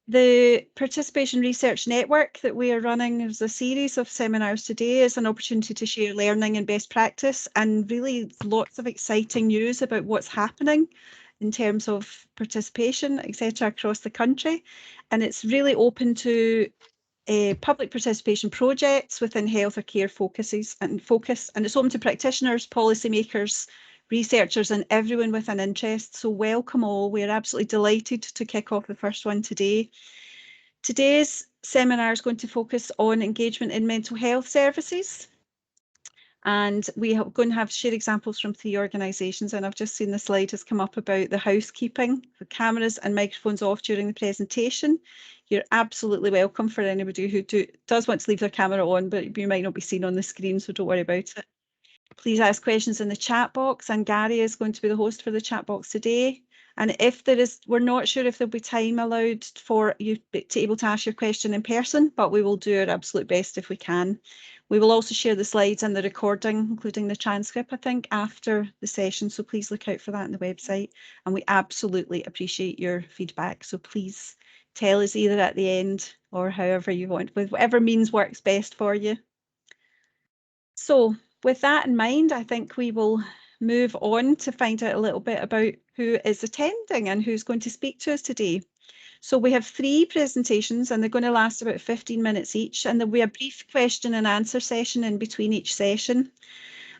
The Participation Research Network that we are running is a series of seminars today. Is an opportunity to share learning and best practice, and really lots of exciting news about what's happening in terms of participation, etc., across the country. And it's really open to public participation projects within health or care focus, and it's open to practitioners, policymakers, researchers, and everyone with an interest. So welcome all. We're absolutely delighted to kick off the first one today. Today's seminar is going to focus on engagement in mental health services. And we are going to have share examples from 3 organisations, and I've just seen the slide has come up about the housekeeping, the cameras and microphones off during the presentation. You're absolutely welcome for anybody who does want to leave their camera on, but you might not be seen on the screen, so don't worry about it. Please ask questions in the chat box, and Gary is going to be the host for the chat box today. And if there is, we're not sure if there'll be time allowed for you to be able to ask your question in person, but we will do our absolute best if we can. We will also share the slides and the recording, including the transcript, I think, after the session. So please look out for that on the website. And we absolutely appreciate your feedback. So please tell us either at the end or however you want, with whatever means works best for you. So with that in mind, I think we will move on to find out a little bit about who is attending and who's going to speak to us today. So we have 3 presentations, and they're going to last about 15 minutes each, and there'll be a brief question and answer session in between each session.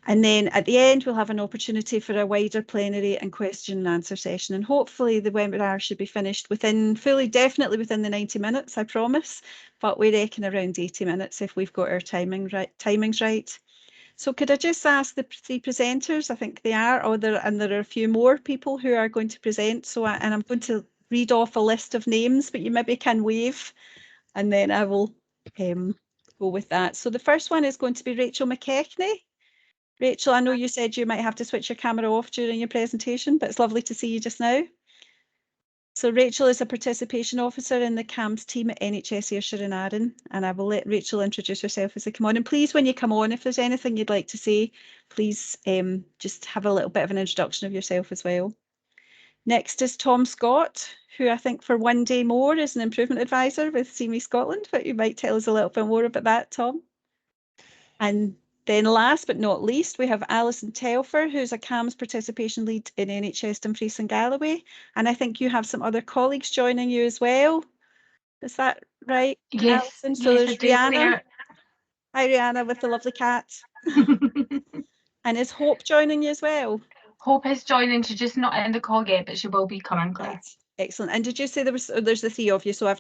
And then at the end, we'll have an opportunity for a wider plenary and question and answer session. And hopefully the webinar should be finished definitely within the 90 minutes, I promise, but we reckon around 80 minutes if we've got our timings right. So could I just ask the 3 presenters, I think they are, and there are a few more people who are going to present. So, and I'm going to read off a list of names, but you maybe can wave, and then I will go with that. So the first one is going to be Rachel Mckechnie. Rachel, I know you said you might have to switch your camera off during your presentation, but it's lovely to see you just now. So Rachel is a participation officer in the CAMHS team at NHS Ayrshire and Arran, and I will let Rachel introduce herself as they come on. And please, when you come on, if there's anything you'd like to say, please just have a little bit of an introduction of yourself as well. Next is Tom Scott, who I think for one day more is an improvement advisor with CME Scotland, but you might tell us a little bit more about that, Tom. And then last but not least, we have Alison Telfer, who's a CAMHS participation lead in NHS Dumfries and Galloway. And I think you have some other colleagues joining you as well. Is that right, yes, Alison? So there's Rihanna. Hi, Rihanna, with the lovely cat. And is Hope joining you as well? Hope is joining. She's just not in the call yet, but she will be coming, Claire. Right. Excellent. And did you say there's the 3 of you? So I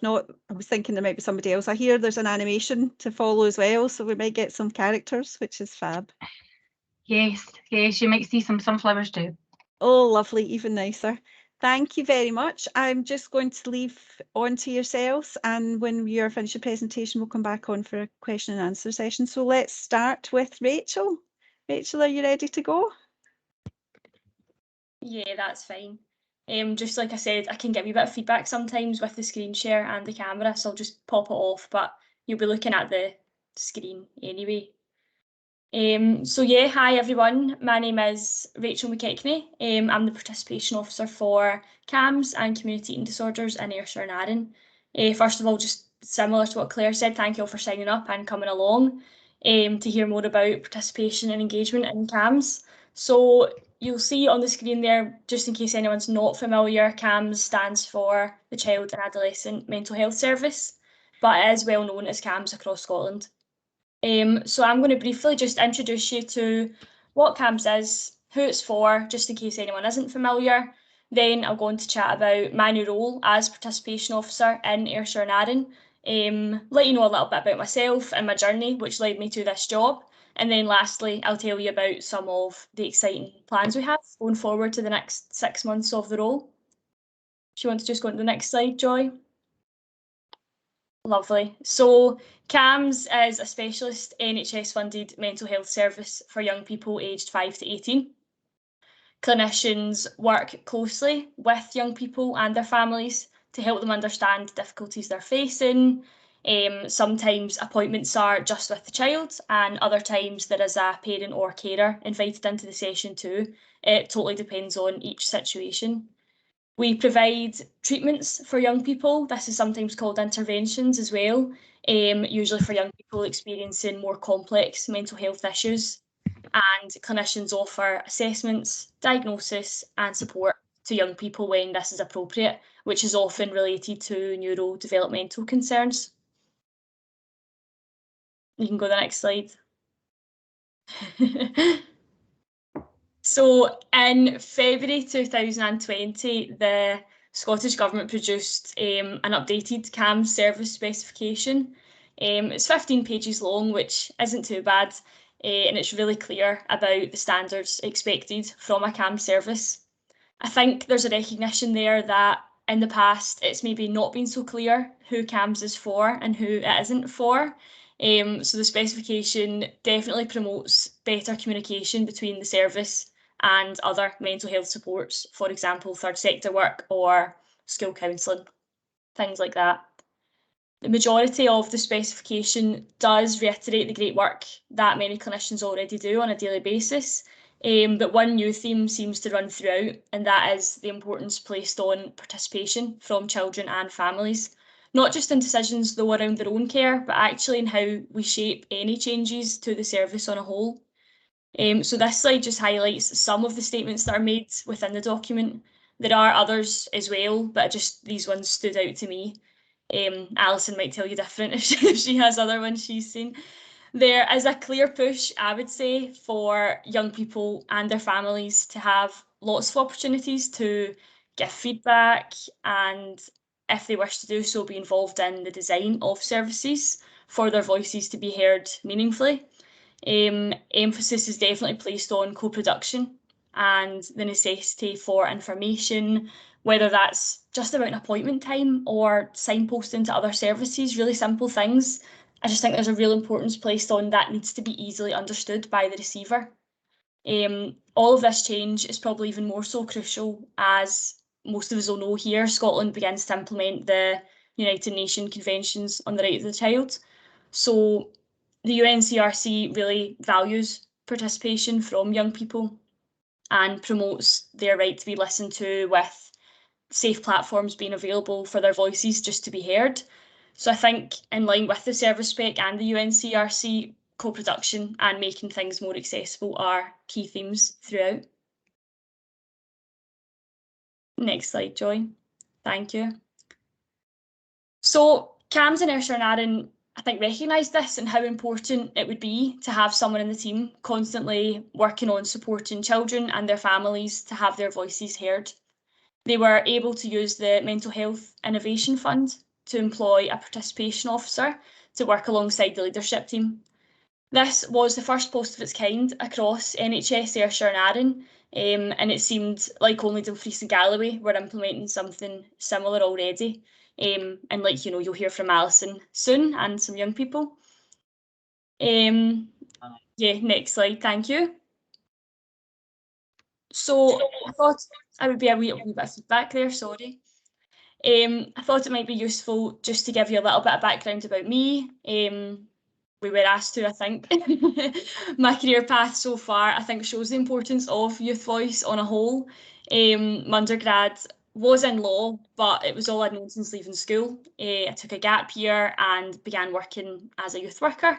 was thinking there might be somebody else. I hear there's an animation to follow as well, so we might get some characters, which is fab. Yes, you might see some sunflowers too. Oh, lovely, even nicer. Thank you very much. I'm just going to leave on to yourselves, and when you're finished your presentation, we'll come back on for a question and answer session. So let's start with Rachel. Rachel, are you ready to go? Yeah, that's fine. Just like I said, I can give you a bit of feedback sometimes with the screen share and the camera, so I'll just pop it off, but you'll be looking at the screen anyway. So yeah, hi everyone, my name is Rachel Mckechnie. I'm the participation officer for CAMHS and community eating disorders in Ayrshire and Arran. First of all, just similar to what Claire said, thank you all for signing up and coming along to hear more about participation and engagement in CAMHS. So you'll see on the screen there, just in case anyone's not familiar, CAMHS stands for the Child and Adolescent Mental Health Service, but it is well known as CAMHS across Scotland. So I'm going to briefly just introduce you to what CAMHS is, who it's for, just in case anyone isn't familiar. Then I'll go on to chat about my new role as participation officer in Ayrshire and Arran, let you know a little bit about myself and my journey, which led me to this job. And then lastly, I'll tell you about some of the exciting plans we have going forward to the next 6 months of the role. Do you want to just go on to the next slide, Joy? Lovely. So CAMHS is a specialist NHS funded mental health service for young people aged 5 to 18. Clinicians work closely with young people and their families to help them understand the difficulties they're facing. Sometimes appointments are just with the child, and other times there is a parent or carer invited into the session too. It totally depends on each situation. We provide treatments for young people. This is sometimes called interventions as well, usually for young people experiencing more complex mental health issues. And clinicians offer assessments, diagnosis and support to young people when this is appropriate, which is often related to neurodevelopmental concerns. You can go to the next slide. So in February 2020, the Scottish Government produced an updated CAMHS service specification. It's 15 pages long, which isn't too bad, and it's really clear about the standards expected from a CAMHS service. I think there's a recognition there that in the past it's maybe not been so clear who CAMHS is for and who it isn't for. So the specification definitely promotes better communication between the service and other mental health supports, for example, third sector work or school counselling, things like that. The majority of the specification does reiterate the great work that many clinicians already do on a daily basis, but one new theme seems to run throughout, and that is the importance placed on participation from children and families, not just in decisions though around their own care, but actually in how we shape any changes to the service on a whole. So this slide just highlights some of the statements that are made within the document. There are others as well, but just these ones stood out to me. Alison might tell you different if she has other ones she's seen. There is a clear push, I would say, for young people and their families to have lots of opportunities to give feedback and, if they wish to do so, be involved in the design of services for their voices to be heard meaningfully. Emphasis is definitely placed on co-production and the necessity for information, whether that's just about an appointment time or signposting to other services, really simple things. I just think there's a real importance placed on that needs to be easily understood by the receiver. All of this change is probably even more so crucial as most of us will know here, Scotland begins to implement the United Nations Conventions on the Right of the Child. So the UNCRC really values participation from young people and promotes their right to be listened to, with safe platforms being available for their voices just to be heard. So I think in line with the service spec and the UNCRC, co-production and making things more accessible are key themes throughout. Next slide, Joy. Thank you. So CAMHS in Ayrshire and Arran, I think, recognised this and how important it would be to have someone in the team constantly working on supporting children and their families to have their voices heard. They were able to use the Mental Health Innovation Fund to employ a participation officer to work alongside the leadership team. This was the first post of its kind across NHS Ayrshire and Arran, and it seemed like only Dumfries and Galloway were implementing something similar already. And like, you know, you'll hear from Alison soon and some young people. Yeah, next slide, thank you. So I thought I would be a wee bit of feedback there, sorry. I thought it might be useful just to give you a little bit of background about me. We were asked to, I think. My career path so far, I think, shows the importance of youth voice on a whole. My undergrad was in law, but it was all I'd known since leaving school. I took a gap year and began working as a youth worker,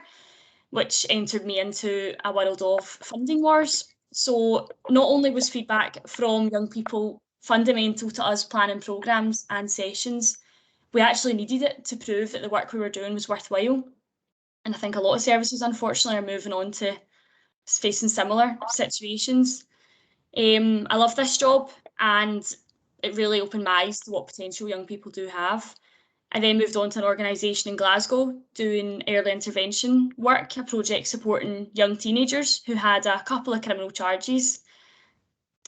which entered me into a world of funding wars. So not only was feedback from young people fundamental to us planning programmes and sessions, we actually needed it to prove that the work we were doing was worthwhile. And I think a lot of services, unfortunately, are moving on to facing similar situations. I love this job, and it really opened my eyes to what potential young people do have. I then moved on to an organisation in Glasgow doing early intervention work, a project supporting young teenagers who had a couple of criminal charges.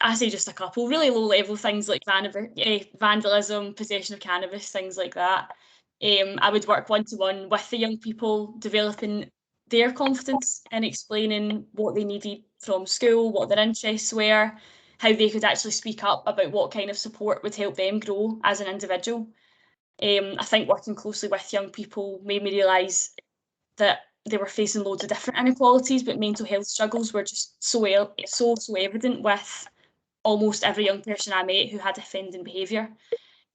I say just a couple, really low level things like vandalism, possession of cannabis, things like that. I would work one-to-one with the young people, developing their confidence and explaining what they needed from school, what their interests were, how they could actually speak up about what kind of support would help them grow as an individual. I think working closely with young people made me realise that they were facing loads of different inequalities, but mental health struggles were just so evident with almost every young person I met who had offending behaviour.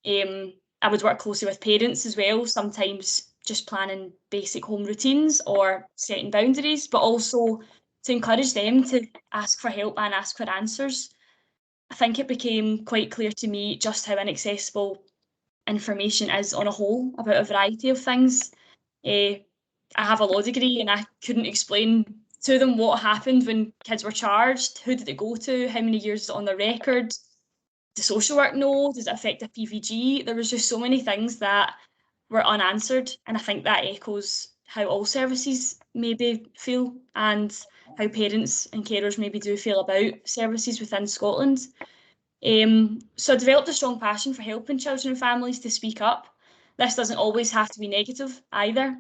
I would work closely with parents as well, sometimes just planning basic home routines or setting boundaries, but also to encourage them to ask for help and ask for answers. I think it became quite clear to me just how inaccessible information is on a whole about a variety of things. I have a law degree and I couldn't explain to them what happened when kids were charged, who did it go to, how many years is it on the record, does social work know, does it affect a PVG? There was just so many things that were unanswered, and I think that echoes how all services maybe feel and how parents and carers maybe do feel about services within Scotland. So I developed a strong passion for helping children and families to speak up. This doesn't always have to be negative either.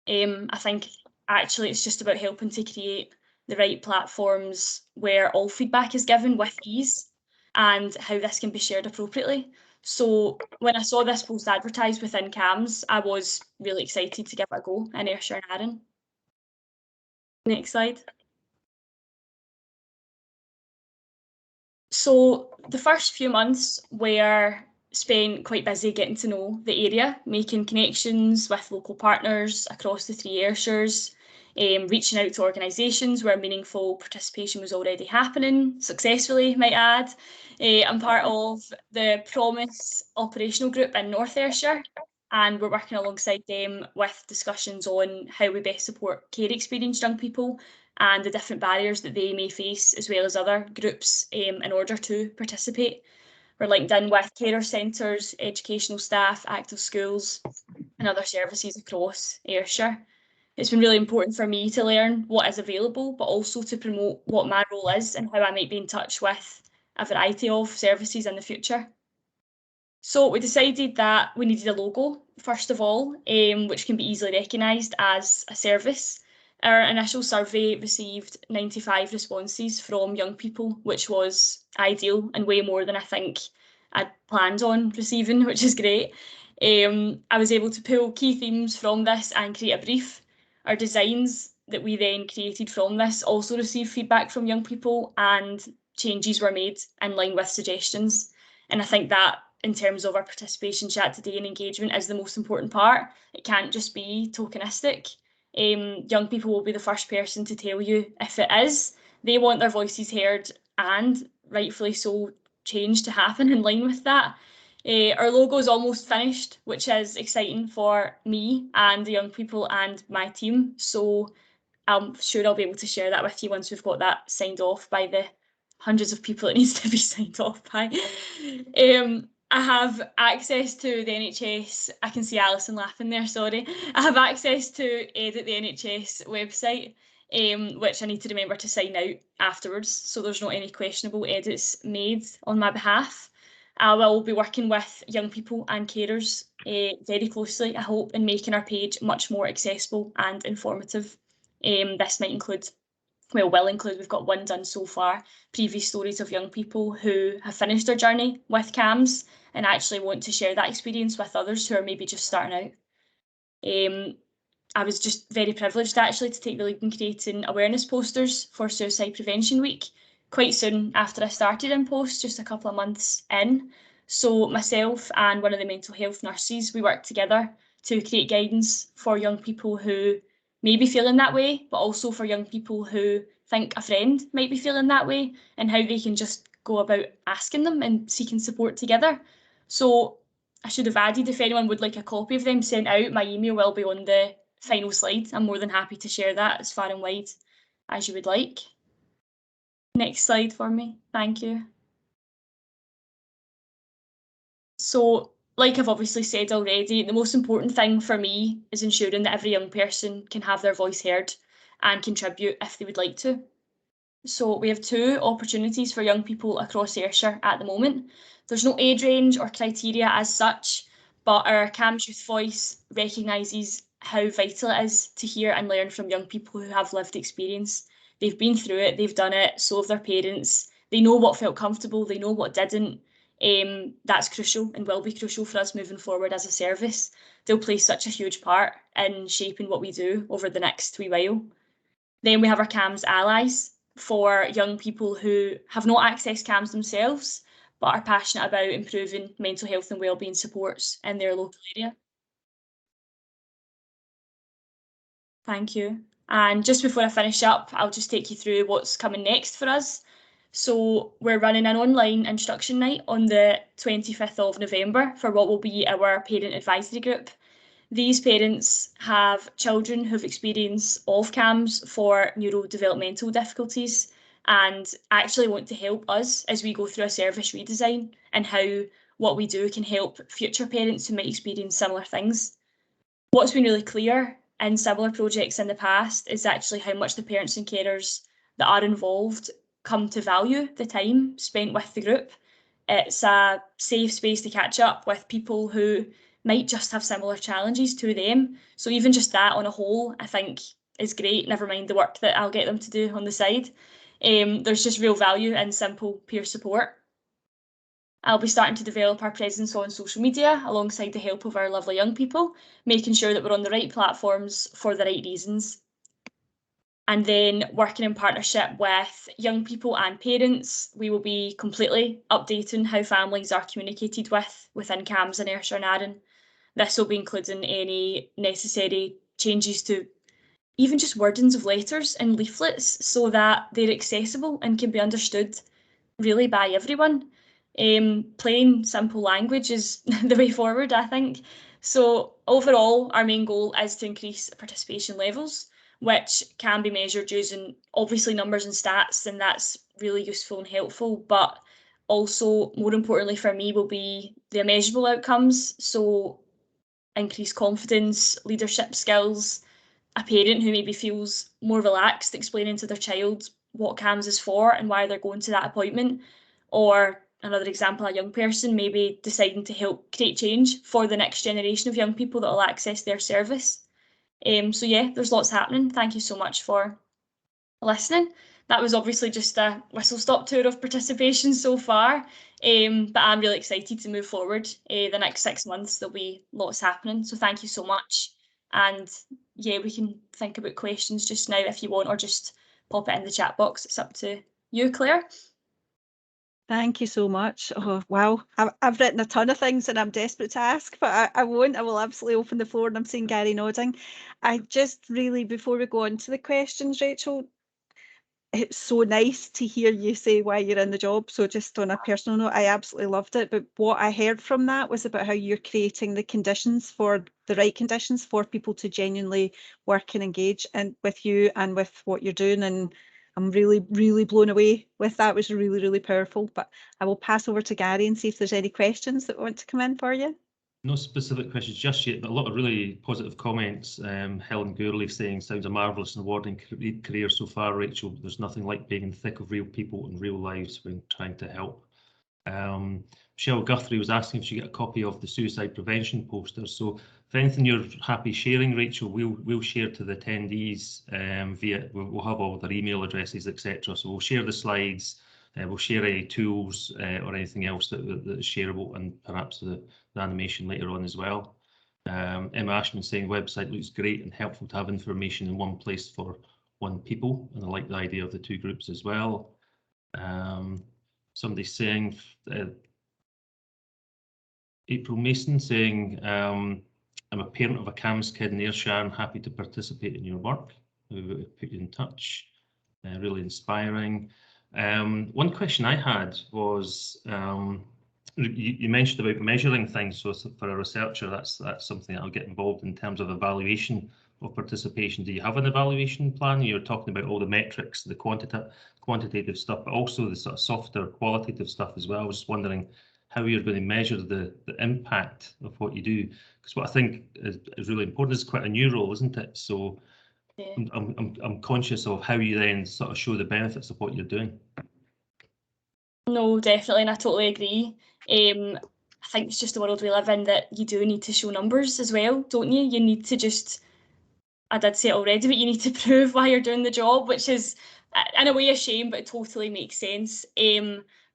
I think actually it's just about helping to create the right platforms where all feedback is given with ease and how this can be shared appropriately. So when I saw this post advertised within CAMHS, I was really excited to give it a go in Ayrshire and Arran. Next slide. So the first few months were spent quite busy getting to know the area, making connections with local partners across the 3 Ayrshires, reaching out to organisations where meaningful participation was already happening, successfully, might add. I'm part of the Promise operational group in North Ayrshire, and we're working alongside them with discussions on how we best support care experienced young people and the different barriers that they may face, as well as other groups, in order to participate. We're linked in with carer centres, educational staff, active schools and other services across Ayrshire. It's been really important for me to learn what is available, but also to promote what my role is and how I might be in touch with a variety of services in the future. So we decided that we needed a logo, first of all, which can be easily recognised as a service. Our initial survey received 95 responses from young people, which was ideal and way more than I think I'd planned on receiving, which is great. I was able to pull key themes from this and create a brief. Our designs that we then created from this also received feedback from young people and changes were made in line with suggestions. And I think that in terms of our participation chat today and engagement is the most important part. It can't just be tokenistic. Young people will be the first person to tell you if it is. They want their voices heard and rightfully so change to happen in line with that. Our logo is almost finished, which is exciting for me and the young people and my team. So I'm sure I'll be able to share that with you once we've got that signed off by the hundreds of people it needs to be signed off by. I have access to the NHS. I can see Alison laughing there, sorry. I have access to edit the NHS website, which I need to remember to sign out afterwards, so there's not any questionable edits made on my behalf. I will be working with young people and carers very closely, I hope, in making our page much more accessible and informative. This might include, well, will include, we've got one done so far, previous stories of young people who have finished their journey with CAMHS and actually want to share that experience with others who are maybe just starting out. I was just very privileged actually to take the lead in creating awareness posters for Suicide Prevention Week quite soon after I started in post, just a couple of months in. So myself and one of the mental health nurses, we worked together to create guidance for young people who may be feeling that way, but also for young people who think a friend might be feeling that way and how they can just go about asking them and seeking support together. So I should have added, if anyone would like a copy of them sent out, my email will be on the final slide. I'm more than happy to share that as far and wide as you would like. Next slide for me, thank you. So, like I've obviously said already, the most important thing for me is ensuring that every young person can have their voice heard and contribute if they would like to. So we have 2 opportunities for young people across Ayrshire at the moment. There's no age range or criteria as such, but our CAMHS Youth Voice recognises how vital it is to hear and learn from young people who have lived experience. They've been through it, they've done it, so have their parents. They know what felt comfortable, they know what didn't. That's crucial and will be crucial for us moving forward as a service. They'll play such a huge part in shaping what we do over the next wee while. Then we have our CAMHS allies. for young people who have not accessed CAMHS themselves, but are passionate about improving mental health and wellbeing supports in their local area. Thank you. And just before I finish up, I'll just take you through what's coming next for us. So we're running an online introduction night on the 25th of November for what will be our parent advisory group. These parents have children who've experienced of CAMHS for neurodevelopmental difficulties and actually want to help us as we go through a service redesign and how what we do can help future parents who might experience similar things. What's been really clear in similar projects in the past is actually how much the parents and carers that are involved come to value the time spent with the group. It's a safe space to catch up with people who might just have similar challenges to them. So even just that on a whole, I think is great, never mind the work that I'll get them to do on the side. There's just real value in simple peer support. I'll be starting to develop our presence on social media alongside the help of our lovely young people, making sure that we're on the right platforms for the right reasons. And then working in partnership with young people and parents, we will be completely updating how families are communicated with within CAMHS in Ayrshire and Arran. This will be including any necessary changes to even just wordings of letters and leaflets so that they're accessible and can be understood really by everyone. Plain, simple language is the way forward, I think. So overall, our main goal is to increase participation levels, which can be measured using obviously numbers and stats, and that's really useful and helpful. But also, more importantly for me, will be the measurable outcomes. So increased confidence, leadership skills, a parent who maybe feels more relaxed explaining to their child what CAMHS is for and why they're going to that appointment, or another example, a young person maybe deciding to help create change for the next generation of young people that will access their service. So yeah, there's lots happening. Thank you so much for listening. That was obviously just a whistle-stop tour of participation so far, but I'm really excited to move forward. The next 6 months, there'll be lots happening, so thank you so much. And yeah, we can think about questions just now if you want, or just pop it in the chat box. It's up to you, Claire. Thank you so much. Oh, wow. I've written a ton of things and I'm desperate to ask, but I won't. I will absolutely open the floor, and I'm seeing Gary nodding. I just really, before we go on to the questions, Rachel, it's so nice to hear you say why you're in the job. So just on a personal note, I absolutely loved it. But what I heard from that was about how you're creating the conditions for the right conditions for people to genuinely work and engage and with you and with what you're doing. And I'm really, really blown away with that. It was really, really powerful. But I will pass over to Gary and see if there's any questions that want to come in for you. No specific questions just yet, but a lot of really positive comments. Helen Gourley saying, sounds a marvellous and rewarding career so far, Rachel. There's nothing like being in the thick of real people and real lives when trying to help. Michelle Guthrie was asking if she get a copy of the suicide prevention poster. So if anything you're happy sharing, Rachel, we'll share to the attendees we'll have all their email addresses, etc. So we'll share the slides. We'll share any tools or anything else that is shareable, and perhaps the animation later on as well. Emma Ashman saying website looks great and helpful to have information in one place for one people, and I like the idea of the two groups as well. Somebody saying, April Mason saying, I'm a parent of a CAMHS kid in Ayrshire and happy to participate in your work. We'll put you in touch. Really inspiring. One question I had was, you mentioned about measuring things. So for a researcher, that's something that I'll get involved in terms of evaluation of participation. Do you have an evaluation plan? You're talking about all the metrics, the quantitative stuff, but also the sort of softer qualitative stuff as well. I was just wondering how you're going to measure the impact of what you do, because what I think is really important is quite a new role, isn't it? So yeah. I'm conscious of how you then sort of show the benefits of what you're doing. No, definitely, and I totally agree. I think it's just the world we live in that you do need to show numbers as well, don't you? You need to just, I did say it already, but you need to prove why you're doing the job, which is in a way a shame, but it totally makes sense.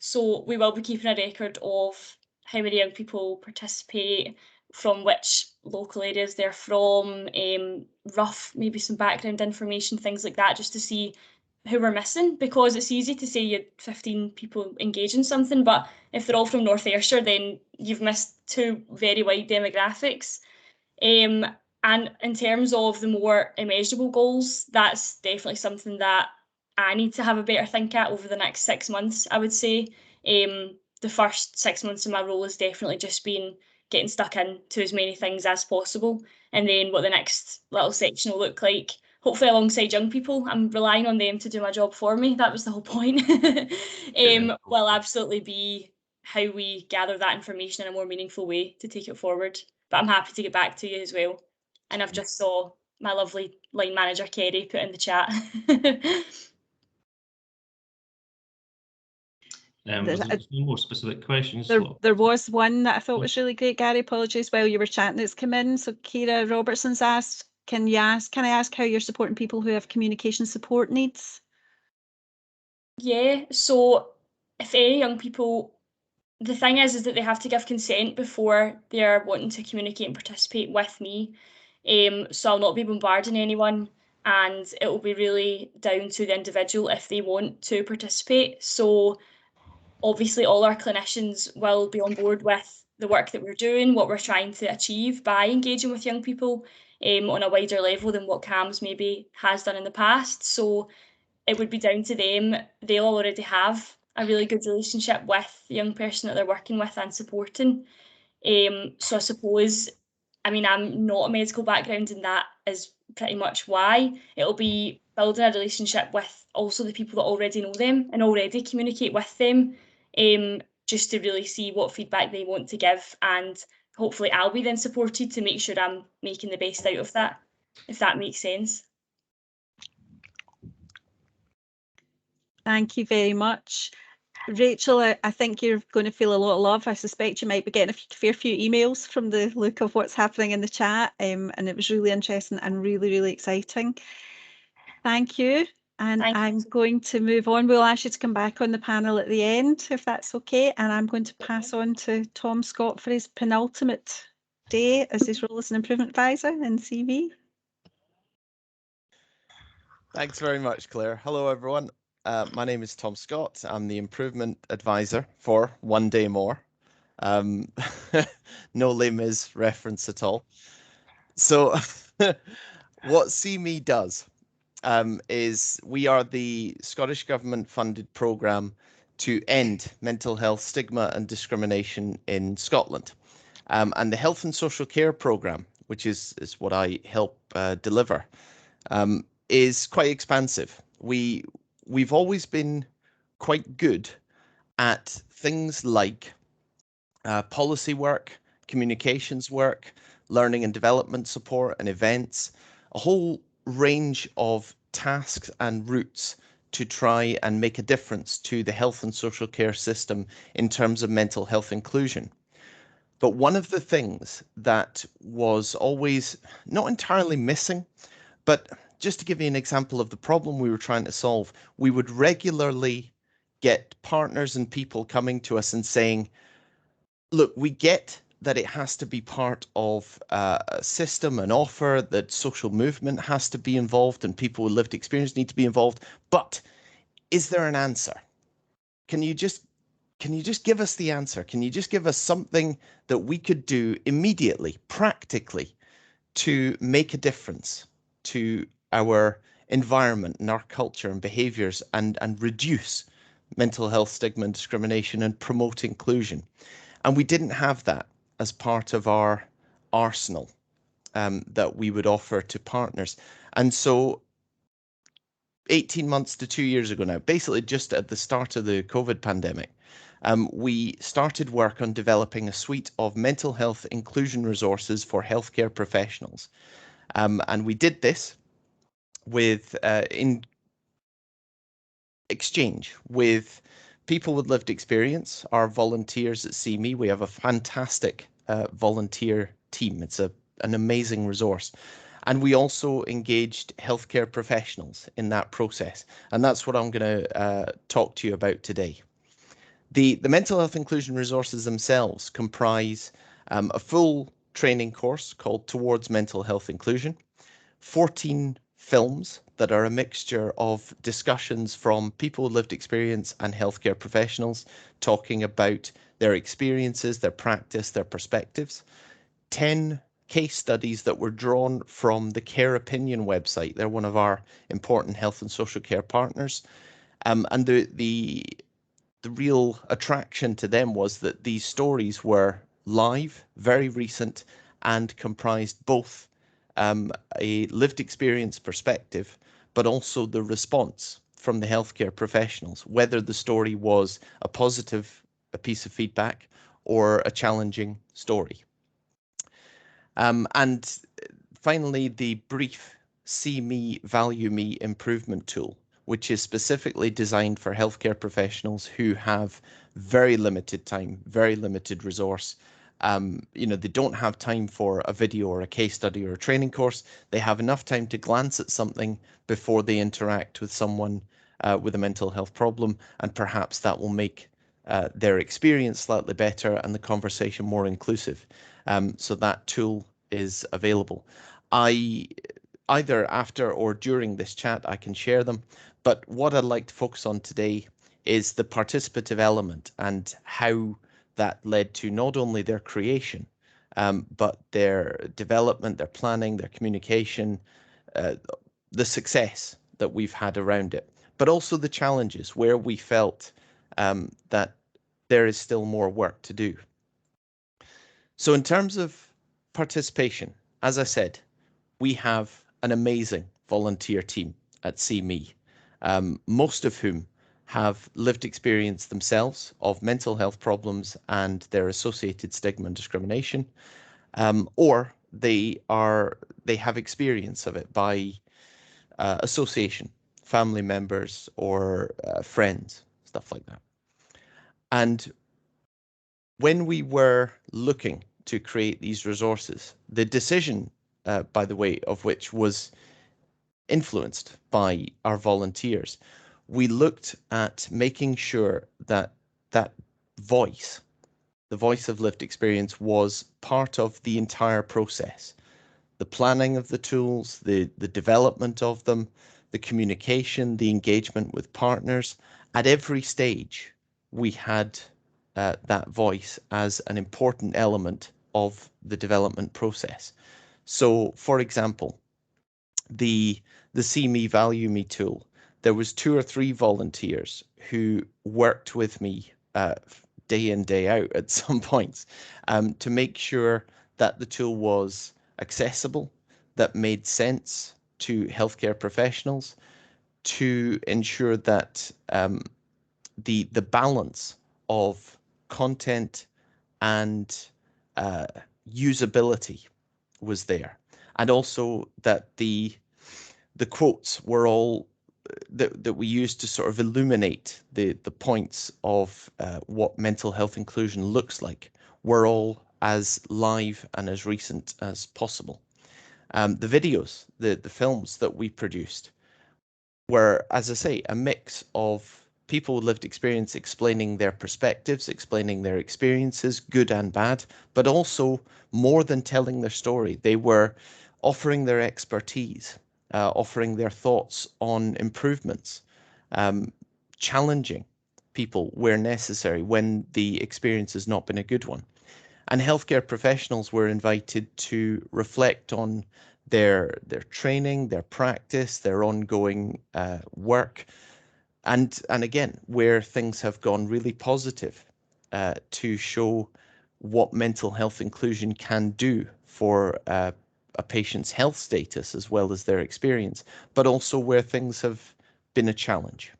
So we will be keeping a record of how many young people participate, from which local areas they're from, rough, maybe some background information, things like that, just to see who we're missing, because it's easy to say you had 15 people engage in something, but if they're all from North Ayrshire, then you've missed two very wide demographics. And in terms of the more immeasurable goals, that's definitely something that I need to have a better think at over the next 6 months, I would say. The first 6 months of my role has definitely just been getting stuck into as many things as possible, and then what the next little section will look like, hopefully alongside young people. I'm relying on them to do my job for me. That was the whole point. Will absolutely be how we gather that information in a more meaningful way to take it forward. But I'm happy to get back to you as well. And I've just saw my lovely line manager, Kerry, put in the chat. There's no more specific questions. There was one that I thought was really great, Gary. Apologies while you were chatting, that's come in. So Kira Robertson's asked, can I ask how you're supporting people who have communication support needs? Yeah, so if any young people, the thing is that they have to give consent before they're wanting to communicate and participate with me. So I'll not be bombarding anyone, and it will be really down to the individual if they want to participate. So obviously all our clinicians will be on board with the work that we're doing, what we're trying to achieve by engaging with young people on a wider level than what CAMHS maybe has done in the past. So it would be down to them. They'll already have a really good relationship with the young person that they're working with and supporting. So I suppose, I mean, I'm not a medical background, and that is pretty much why. It'll be building a relationship with also the people that already know them and already communicate with them, just to really see what feedback they want to give, and hopefully I'll be then supported to make sure I'm making the best out of that, if that makes sense. Thank you very much. Rachel, I think you're going to feel a lot of love. I suspect you might be getting a fair few emails from the look of what's happening in the chat, and it was really interesting and really, really exciting. Thank you. And I'm going to move on. We'll ask you to come back on the panel at the end, if that's okay. And I'm going to pass on to Tom Scott for his penultimate day as his role as an improvement advisor in CV. Thanks very much, Claire. Hello, everyone. My name is Tom Scott. I'm the improvement advisor for One Day More. No Les Mis reference at all. So what CME does is we are the Scottish Government funded programme to end mental health stigma and discrimination in Scotland. And the Health and Social Care programme, which is what I help deliver, is quite expansive. We've always been quite good at things like policy work, communications work, learning and development support and events, a whole range of tasks and routes to try and make a difference to the health and social care system in terms of mental health inclusion. But one of the things that was always not entirely missing, but just to give you an example of the problem we were trying to solve, we would regularly get partners and people coming to us and saying, look, we get that it has to be part of a system, an offer, that social movement has to be involved and people with lived experience need to be involved. But is there an answer? Can you just give us the answer? Can you just give us something that we could do immediately, practically, to make a difference to our environment and our culture and behaviours and reduce mental health stigma and discrimination and promote inclusion? And we didn't have that as part of our arsenal that we would offer to partners. And so 18 months to 2 years ago now, basically just at the start of the COVID pandemic, we started work on developing a suite of mental health inclusion resources for healthcare professionals. And we did this with in exchange with people with lived experience, our volunteers at CME. We have a fantastic volunteer team. It's an amazing resource. And we also engaged healthcare professionals in that process. And that's what I'm going to talk to you about today. The mental health inclusion resources themselves comprise a full training course called Towards Mental Health Inclusion, 14 films that are a mixture of discussions from people with lived experience and healthcare professionals talking about their experiences, their practice, their perspectives. 10 case studies that were drawn from the Care Opinion website. They're one of our important health and social care partners. And the real attraction to them was that these stories were live, very recent, and comprised both a lived experience perspective, but also the response from the healthcare professionals, whether the story was a piece of feedback or a challenging story. And finally, the brief See Me, Value Me improvement tool, which is specifically designed for healthcare professionals who have very limited time, very limited resource. They don't have time for a video or a case study or a training course. They have enough time to glance at something before they interact with someone with a mental health problem, and perhaps that will make their experience slightly better and the conversation more inclusive. So that tool is available. Either after or during this chat, I can share them. But what I'd like to focus on today is the participative element and how that led to not only their creation, but their development, their planning, their communication, the success that we've had around it, but also the challenges where we felt that there is still more work to do. So in terms of participation, as I said, we have an amazing volunteer team at CME, most of whom have lived experience themselves of mental health problems and their associated stigma and discrimination, or they have experience of it by association, family members or friends, stuff like that. And when we were looking to create these resources, the decision, by the way, of which was influenced by our volunteers, we looked at making sure that that voice, the voice of lived experience, was part of the entire process. The planning of the tools, the development of them, the communication, the engagement with partners. At every stage, we had that voice as an important element of the development process. So, for example, the See Me, Value Me tool, there was 2 or 3 volunteers who worked with me day in, day out at some points to make sure that the tool was accessible, that made sense to healthcare professionals, to ensure that the balance of content and usability was there, and also that the quotes were all that we used to sort of illuminate the points of what mental health inclusion looks like were all as live and as recent as possible. The videos, the films that we produced were, as I say, a mix of people with lived experience explaining their perspectives, explaining their experiences, good and bad, but also more than telling their story. They were offering their expertise, offering their thoughts on improvements, challenging people where necessary when the experience has not been a good one. And healthcare professionals were invited to reflect on their training, their practice, their ongoing work, and again, where things have gone really positive to show what mental health inclusion can do for a patient's health status as well as their experience, but also where things have been a challenge.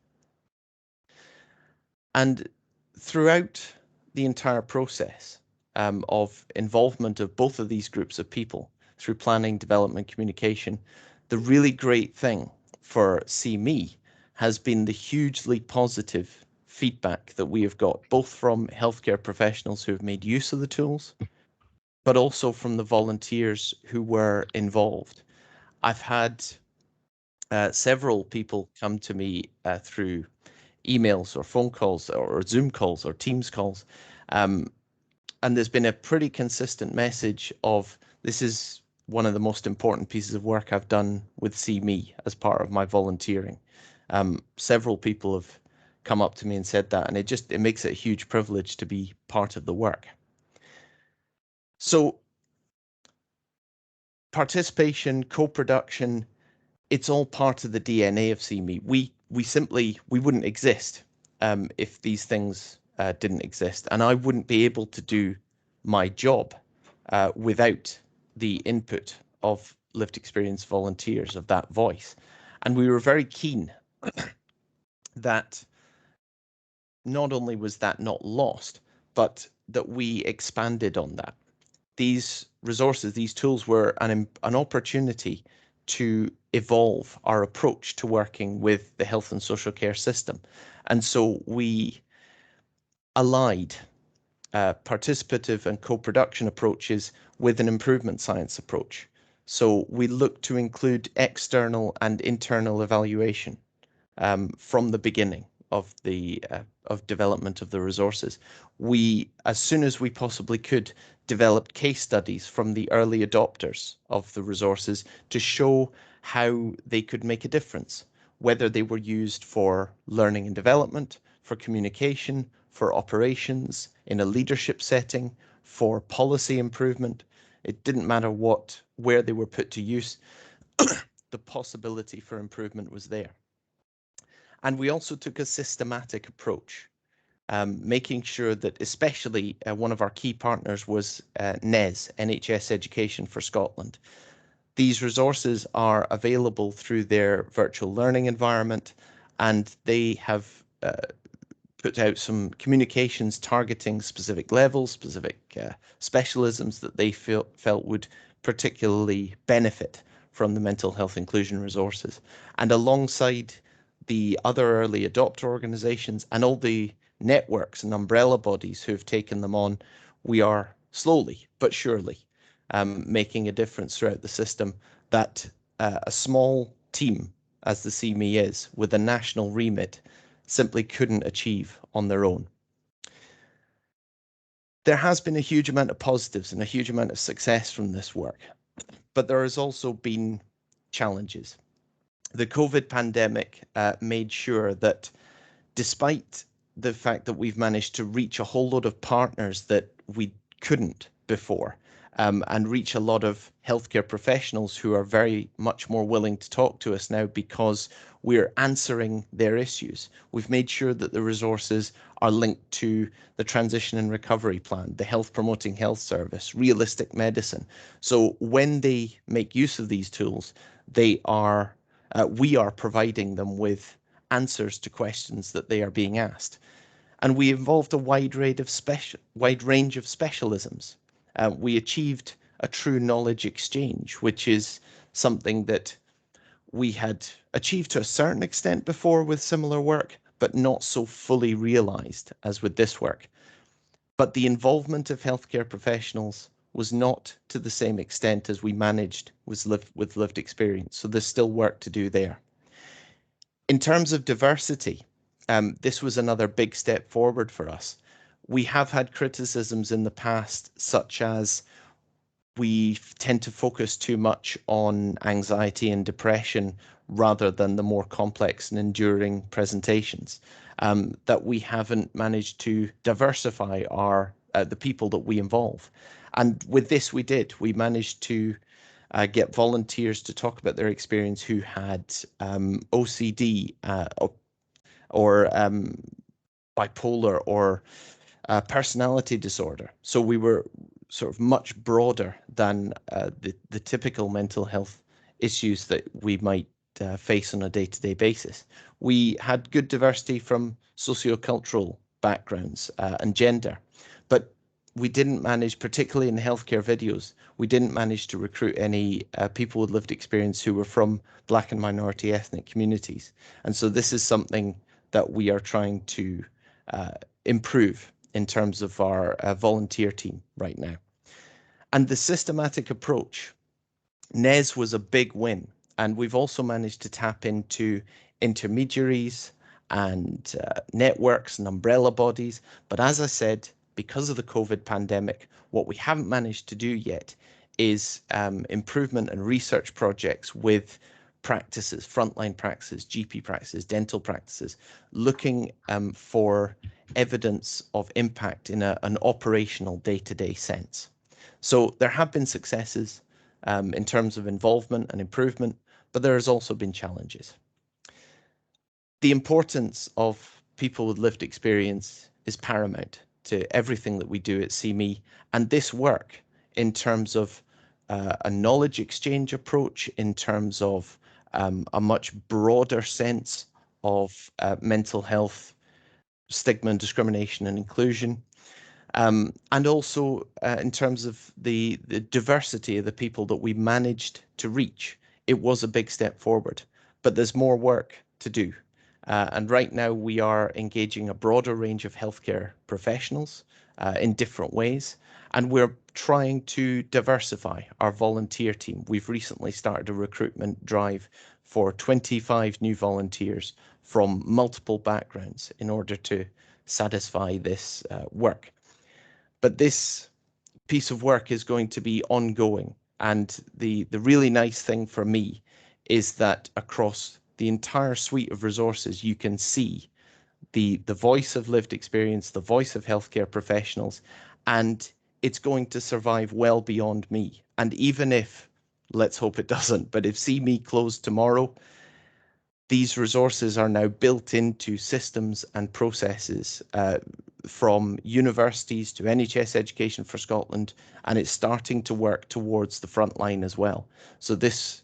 And throughout the entire process of involvement of both of these groups of people through planning, development, communication, the really great thing for CME has been the hugely positive feedback that we have got, both from healthcare professionals who have made use of the tools, but also from the volunteers who were involved. I've had several people come to me through emails or phone calls or Zoom calls or Teams calls, and there's been a pretty consistent message of this is one of the most important pieces of work I've done with CME as part of my volunteering. Several people have come up to me and said that, and it makes it a huge privilege to be part of the work. So participation, co-production, it's all part of the DNA of CME. We wouldn't exist if these things didn't exist, and I wouldn't be able to do my job without the input of lived experience volunteers, of that voice. And we were very keen that not only was that not lost, but that we expanded on that. These resources, these tools were an opportunity to evolve our approach to working with the health and social care system. And so we allied participative and co-production approaches with an improvement science approach. So we look to include external and internal evaluation from the beginning of the development of the resources. We, as soon as we possibly could, developed case studies from the early adopters of the resources to show how they could make a difference, whether they were used for learning and development, for communication, for operations, in a leadership setting, for policy improvement. It didn't matter where they were put to use, the possibility for improvement was there. And we also took a systematic approach, making sure that especially one of our key partners was NES, NHS Education for Scotland. These resources are available through their virtual learning environment, and they have put out some communications targeting specific levels, specific specialisms that they felt would particularly benefit from the mental health inclusion resources. And alongside the other early adopter organizations and all the networks and umbrella bodies who have taken them on, we are slowly but surely making a difference throughout the system that a small team, as the CME is, with a national remit, simply couldn't achieve on their own. There has been a huge amount of positives and a huge amount of success from this work, but there has also been challenges. The COVID pandemic made sure that despite the fact that we've managed to reach a whole lot of partners that we couldn't before, and reach a lot of healthcare professionals who are very much more willing to talk to us now because we're answering their issues. We've made sure that the resources are linked to the transition and recovery plan, the health promoting health service, realistic medicine. So when they make use of these tools, we are providing them with answers to questions that they are being asked. And we involved a wide range of specialisms. We achieved a true knowledge exchange, which is something that we had achieved to a certain extent before with similar work, but not so fully realized as with this work. But the involvement of healthcare professionals was not to the same extent as we managed with lived experience. So there's still work to do there. In terms of diversity, this was another big step forward for us. We have had criticisms in the past, such as we tend to focus too much on anxiety and depression rather than the more complex and enduring presentations, that we haven't managed to diversify the people that we involve. And with this we did. We managed to get volunteers to talk about their experience who had OCD or bipolar or personality disorder. So we were sort of much broader than the typical mental health issues that we might face on a day-to-day basis. We had good diversity from sociocultural backgrounds and gender, but we didn't manage, particularly in the healthcare videos, we didn't manage to recruit any people with lived experience who were from Black and minority ethnic communities. And so this is something that we are trying to improve in terms of our volunteer team right now. And the systematic approach, NES was a big win. And we've also managed to tap into intermediaries and networks and umbrella bodies. But as I said, because of the COVID pandemic, what we haven't managed to do yet is improvement and research projects with practices, frontline practices, GP practices, dental practices, looking for evidence of impact in an operational day-to-day sense. So there have been successes in terms of involvement and improvement, but there has also been challenges. The importance of people with lived experience is paramount to everything that we do at CME, and this work in terms of a knowledge exchange approach, in terms of a much broader sense of mental health, stigma and discrimination and inclusion, and also in terms of the diversity of the people that we managed to reach. It was a big step forward, but there's more work to do. And right now we are engaging a broader range of healthcare professionals in different ways, and we're trying to diversify our volunteer team. We've recently started a recruitment drive for 25 new volunteers from multiple backgrounds in order to satisfy this work. But this piece of work is going to be ongoing, and the really nice thing for me is that across the entire suite of resources you can see the voice of lived experience, the voice of healthcare professionals, and it's going to survive well beyond me. And even if, let's hope it doesn't, but if CME closed tomorrow, these resources are now built into systems and processes from universities to NHS Education for Scotland, and it's starting to work towards the front line as well. So this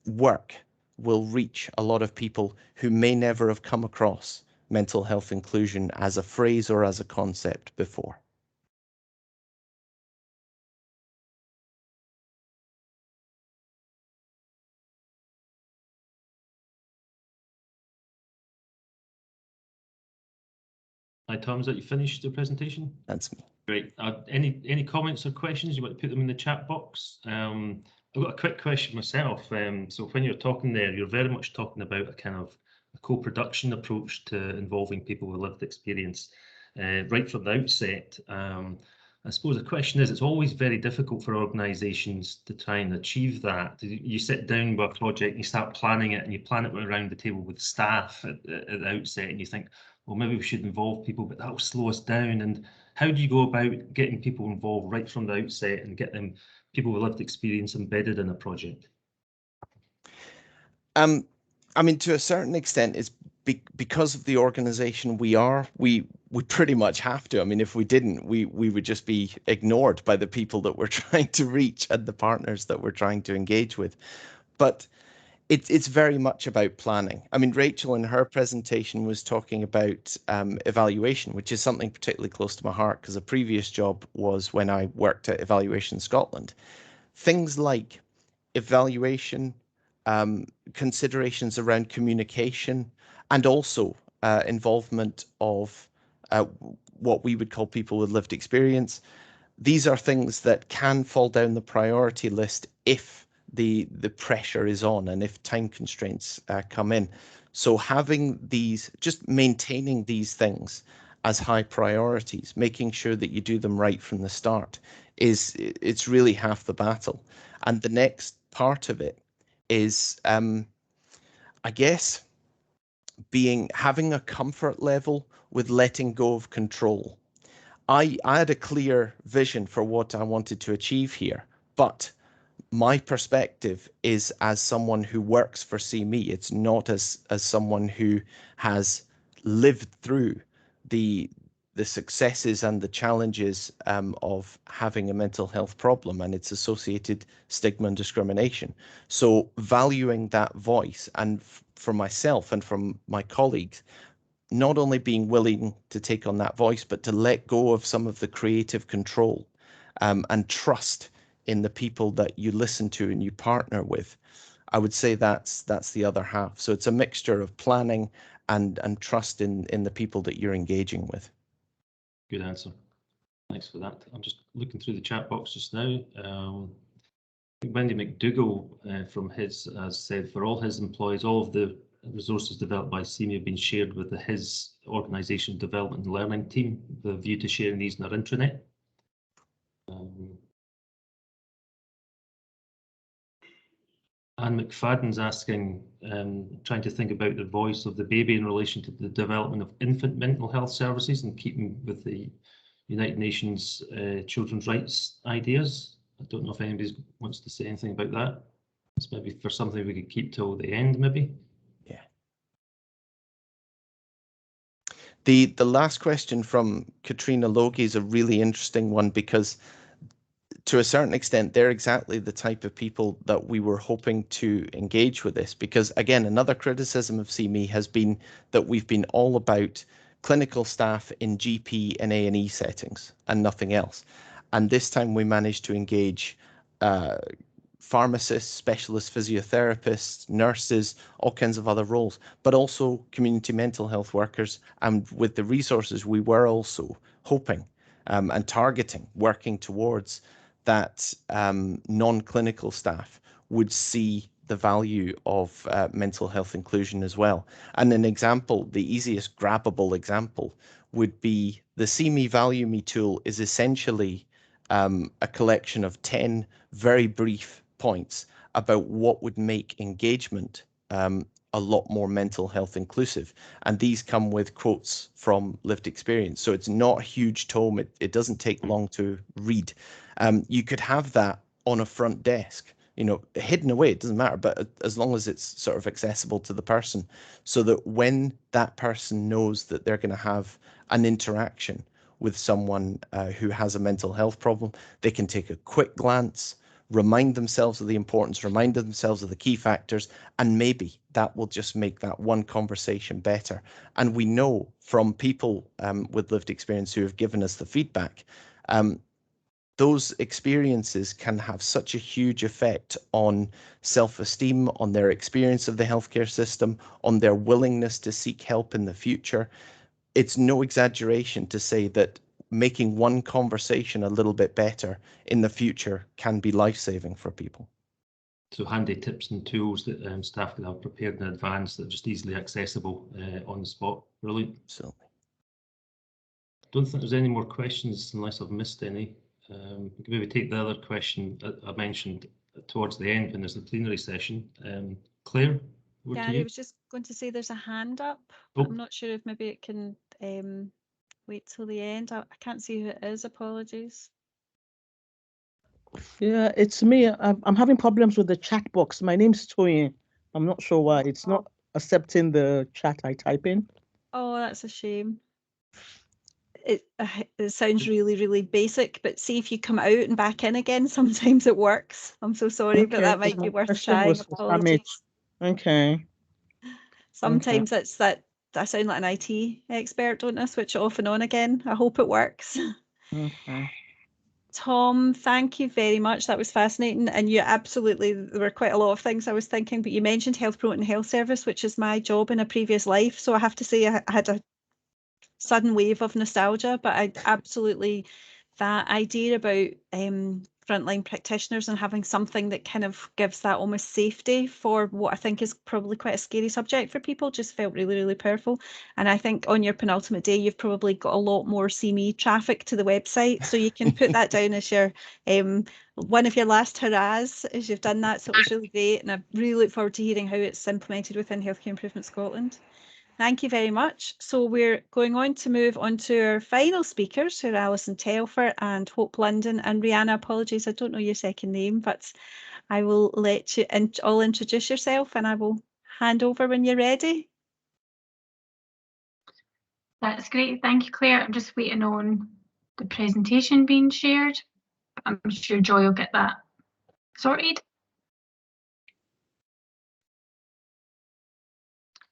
work will reach a lot of people who may never have come across mental health inclusion as a phrase or as a concept before. Hi Tom, is that you finished the presentation? That's me. Great. Any comments or questions? You want to put them in the chat box? I've got a quick question myself. So when you're talking there, you're very much talking about a kind of a co-production approach to involving people with lived experience right from the outset. I suppose the question is, it's always very difficult for organisations to try and achieve that. You sit down with a project and you start planning it, and you plan it around the table with staff at the outset, and you think, well, maybe we should involve people, but that will slow us down. And how do you go about getting people involved right from the outset and get them, people with lived experience, embedded in a project? I mean, to a certain extent, it's because of the organisation we pretty much have to. I mean, if we didn't, we would just be ignored by the people that we're trying to reach and the partners that we're trying to engage with. But it's very much about planning. I mean, Rachel in her presentation was talking about evaluation, which is something particularly close to my heart because a previous job was when I worked at Evaluation Scotland. Things like evaluation, considerations around communication, and also involvement of what we would call people with lived experience. These are things that can fall down the priority list if the pressure is on and if time constraints come in. So having these, just maintaining these things as high priorities, making sure that you do them right from the start, it's really half the battle. And the next part of it is, I guess, having a comfort level with letting go of control. I had a clear vision for what I wanted to achieve here, but my perspective is as someone who works for CME. It's not as someone who has lived through the successes and the challenges of having a mental health problem and its associated stigma and discrimination. So valuing that voice, and for myself and from my colleagues, not only being willing to take on that voice, but to let go of some of the creative control and trust in the people that you listen to and you partner with. I would say that's the other half. So it's a mixture of planning and trust in the people that you're engaging with. Good answer. Thanks for that. I'm just looking through the chat box just now. Wendy McDougall from HIS has said, for all HIS employees, all of the resources developed by CME have been shared with the HIS organisation development and learning team with a view to sharing these in our intranet. Anne McFadden's asking, trying to think about the voice of the baby in relation to the development of infant mental health services and keeping with the United Nations children's rights ideas. I don't know if anybody wants to say anything about that. It's maybe for something we could keep till the end, maybe. Yeah. The last question from Katrina Logie is a really interesting one, because to a certain extent, they're exactly the type of people that we were hoping to engage with this. Because again, another criticism of CME has been that we've been all about clinical staff in GP and A&E settings and nothing else. And this time we managed to engage pharmacists, specialist physiotherapists, nurses, all kinds of other roles, but also community mental health workers. And with the resources, we were also hoping and targeting, working towards that non-clinical staff would see the value of mental health inclusion as well. And an example, the easiest grabbable example, would be the See Me, Value Me tool is essentially a collection of 10 very brief points about what would make engagement a lot more mental health inclusive. And these come with quotes from lived experience. So it's not a huge tome. It doesn't take long to read. You could have that on a front desk, you know, hidden away, it doesn't matter, but as long as it's sort of accessible to the person, so that when that person knows that they're going to have an interaction with someone who has a mental health problem, they can take a quick glance, remind themselves of the importance, remind themselves of the key factors, and maybe that will just make that one conversation better. And we know from people with lived experience who have given us the feedback, those experiences can have such a huge effect on self-esteem, on their experience of the healthcare system, on their willingness to seek help in the future. It's no exaggeration to say that making one conversation a little bit better in the future can be life-saving for people. So handy tips and tools that staff can have prepared in advance that are just easily accessible on the spot. Brilliant. Absolutely. Don't think there's any more questions unless I've missed any. We can maybe take the other question I mentioned towards the end when there's the plenary session. Claire, over to Gary, I you. was just going to say there's a hand up. Oh. I'm not sure if maybe it can wait till the end. I can't see who it is. Apologies. Yeah, it's me. I'm having problems with the chat box. My name's Toyin. I'm not sure why. It's not accepting the chat I type in. Oh, that's a shame. It sounds really, really basic, but see if you come out and back in again, sometimes it works. I'm so sorry, but that might be worth trying. Apologies. Okay. Sometimes it's that I sound like an IT expert, don't I? Switch it off and on again. I hope it works. Okay. Tom, thank you very much. That was fascinating. And you absolutely, there were quite a lot of things I was thinking, but you mentioned Health Promoting Health Service, which is my job in a previous life. So I have to say I had a sudden wave of nostalgia, but I absolutely, that idea about frontline practitioners and having something that kind of gives that almost safety for what I think is probably quite a scary subject for people just felt really, really powerful. And I think on your penultimate day, you've probably got a lot more CME traffic to the website. So you can put that down as your one of your last hurrahs as you've done that. So it was really great. And I really look forward to hearing how it's implemented within Healthcare Improvement Scotland. Thank you very much. So we're going on to move on to our final speakers, who are Alison Telfer and Hope London. And Rihanna, apologies, I don't know your second name, but I will let you all introduce yourself and I will hand over when you're ready. That's great. Thank you, Claire. I'm just waiting on the presentation being shared. I'm sure Joy will get that sorted.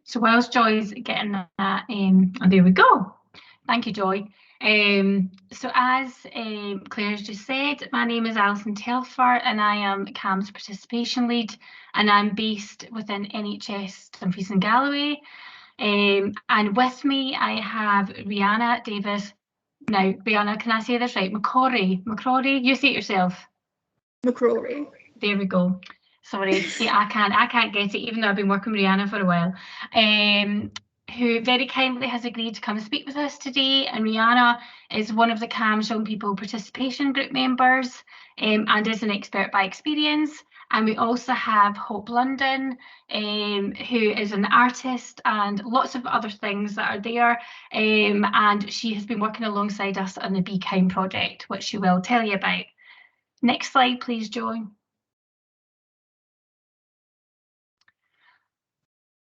So whilst Joy's getting that, there we go. Thank you, Joy. So as Claire's just said, my name is Alison Telfer and I am CAMHS Participation Lead, and I'm based within NHS Dumfries and Galloway. And with me I have Rihanna Davis. Now, Rihanna, can I say this right? McCrory, you say it yourself. McCrory. There we go. Sorry, yeah, I can't get it, even though I've been working with Rihanna for a while. Who very kindly has agreed to come and speak with us today. And Rihanna is one of the CAMHS Young People Participation Group members and is an expert by experience. And we also have Hope London, who is an artist, and lots of other things that are there. And she has been working alongside us on the Be Kind project, which she will tell you about. Next slide, please, Joy.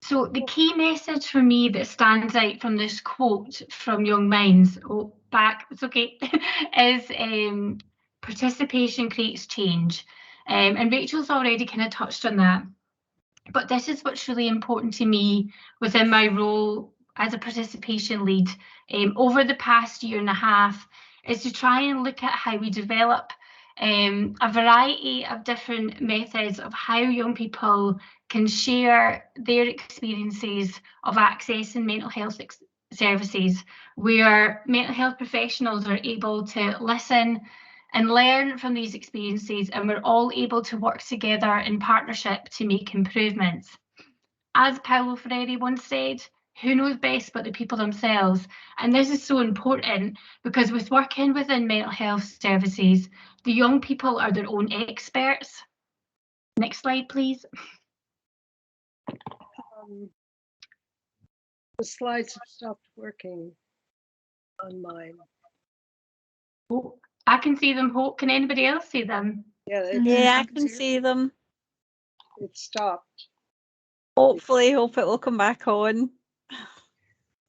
So the key message for me that stands out from this quote from Young Minds, it's okay, is participation creates change. And Rachel's already kind of touched on that. But this is what's really important to me within my role as a participation lead over the past year and a half, is to try and look at how we develop a variety of different methods of how young people can share their experiences of accessing mental health services, where mental health professionals are able to listen and learn from these experiences, and we're all able to work together in partnership to make improvements. As Paulo Freire once said, who knows best but the people themselves? And this is so important because with working within mental health services, the young people are their own experts. Next slide, please. The slides have stopped working on mine. Oh, I can see them. Hope, can anybody else see them? Yeah, I can see them. It stopped. Hopefully, hope it will come back on.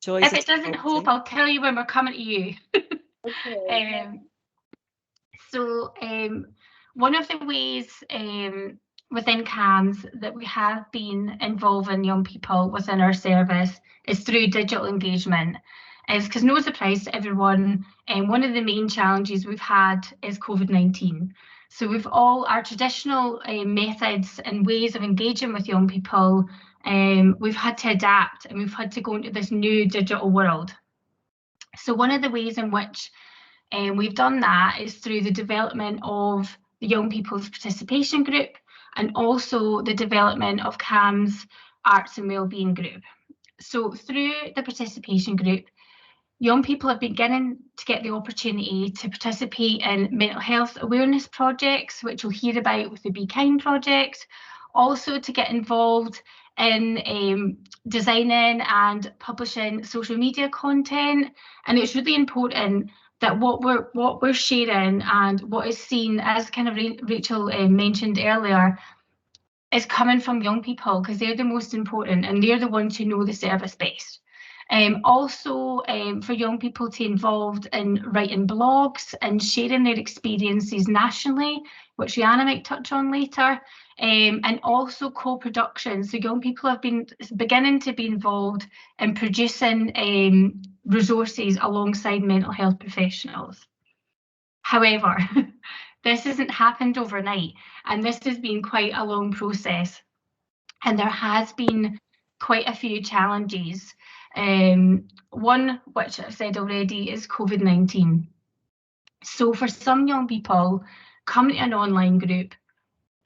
Joy's If it doesn't, Hope, I'll tell you when we're coming to you. Okay. One of the ways within CAMHS that we have been involving young people within our service is through digital engagement. Is because no surprise to everyone, one of the main challenges we've had is COVID-19. So we've all our traditional methods and ways of engaging with young people, we've had to adapt, and we've had to go into this new digital world. So one of the ways in which we've done that is through the development of the Young People's Participation Group, and also the development of CAMHS Arts and Wellbeing Group. So through the Participation Group, young people are beginning to get the opportunity to participate in mental health awareness projects, which we'll hear about with the Be Kind project, also to get involved in designing and publishing social media content. And it's really important that what we're sharing and what is seen, as kind of Rachel mentioned earlier, is coming from young people, because they're the most important and they're the ones who know the service best. Also for young people to involved in writing blogs and sharing their experiences nationally, which Rihanna might touch on later, and also co-production. So young people have been beginning to be involved in producing resources alongside mental health professionals. However, this hasn't happened overnight, and this has been quite a long process, and there has been quite a few challenges. One, which I've said already, is COVID-19. So for some young people, coming to an online group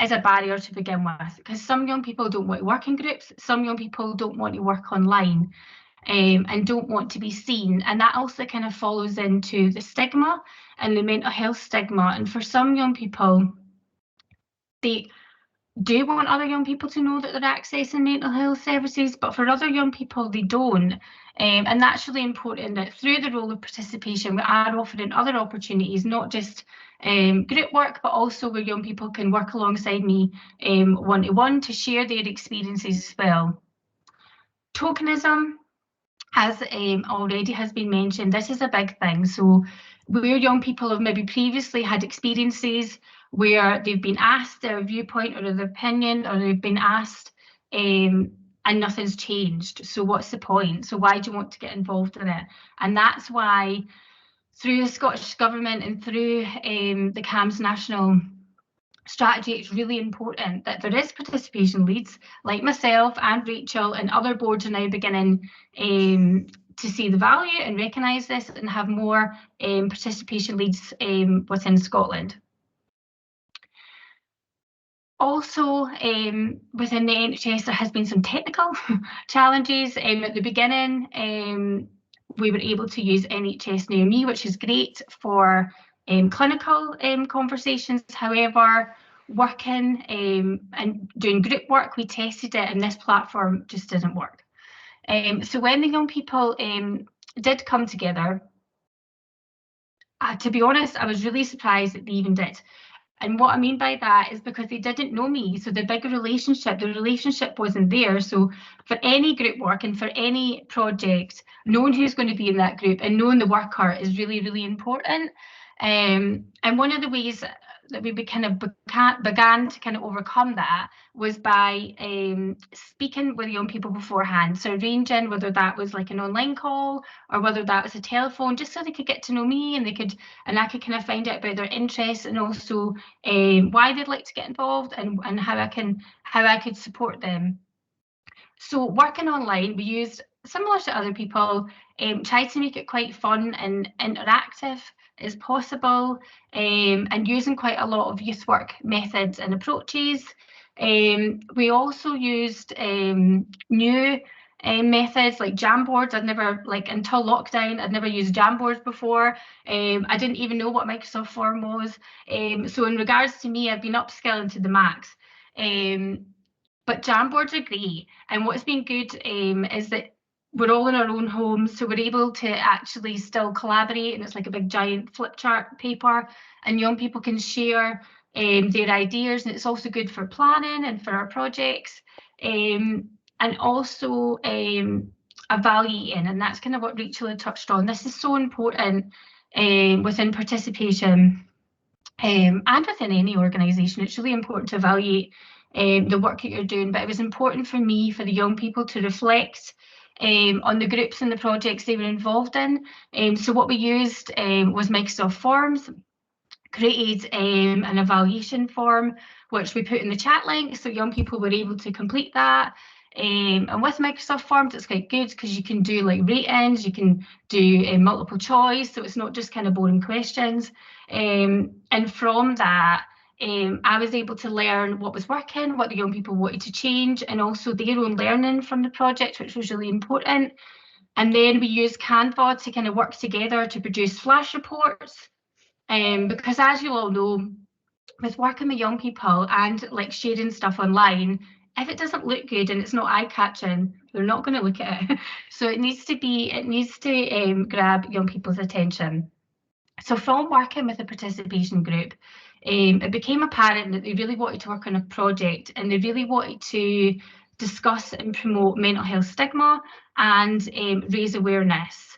is a barrier to begin with, because some young people don't want to work in groups, some young people don't want to work online, and don't want to be seen. And that also kind of follows into the stigma and the mental health stigma. And for some young people, they do want other young people to know that they're accessing mental health services, but for other young people, they don't. And that's really important, that through the role of participation, we are offering other opportunities, not just group work, but also where young people can work alongside me one-to-one to share their experiences as well. Tokenism, as already has been mentioned, this is a big thing. So where young people have maybe previously had experiences where they've been asked their viewpoint or their opinion, or they've been asked and nothing's changed. So what's the point? So why do you want to get involved in it? And that's why through the Scottish Government and through the CAMHS National Strategy, it's really important that there is participation leads like myself and Rachel, and other boards are now beginning to see the value and recognise this and have more participation leads within Scotland. Also, within the NHS, there has been some technical challenges. At the beginning, we were able to use NHS Near Me, which is great for clinical conversations. However, working and doing group work, we tested it, and this platform just didn't work. So when the young people did come together, to be honest, I was really surprised that they even did. And what I mean by that is because they didn't know me. So the relationship wasn't there. So for any group work and for any project, knowing who's going to be in that group and knowing the worker is really, really important. And one of the ways that we kind of began to kind of overcome that was by speaking with young people beforehand. So arranging whether that was like an online call or whether that was a telephone, just so they could get to know me and I could kind of find out about their interests and also why they'd like to get involved and how I could support them. So working online, we used, similar to other people, tried to make it quite fun and interactive as possible, and using quite a lot of youth work methods and approaches. We also used new methods like Jamboards. I'd never, until lockdown, I'd never used Jamboards before. I didn't even know what Microsoft Form was. So in regards to me, I've been upskilling to the max. But Jamboards are great, and what's been good is that we're all in our own homes, so we're able to actually still collaborate, and it's like a big giant flip chart paper, and young people can share their ideas, and it's also good for planning and for our projects, and also evaluating, and that's kind of what Rachel had touched on. This is so important within participation and within any organisation. It's really important to evaluate the work that you're doing, but it was important for me, for the young people, to reflect on the groups and the projects they were involved in. So what we used was Microsoft Forms, created an evaluation form, which we put in the chat link, so young people were able to complete that. And with Microsoft Forms, it's quite good because you can do like ratings, you can do multiple choice, so it's not just kind of boring questions. And from that, I was able to learn what was working, what the young people wanted to change, and also their own learning from the project, which was really important. And then we used Canva to kind of work together to produce flash reports. Because as you all know, with working with young people and like sharing stuff online, if it doesn't look good and it's not eye-catching, they're not going to look at it. So it needs to grab young people's attention. So from working with a participation group, it became apparent that they really wanted to work on a project, and they really wanted to discuss and promote mental health stigma and raise awareness.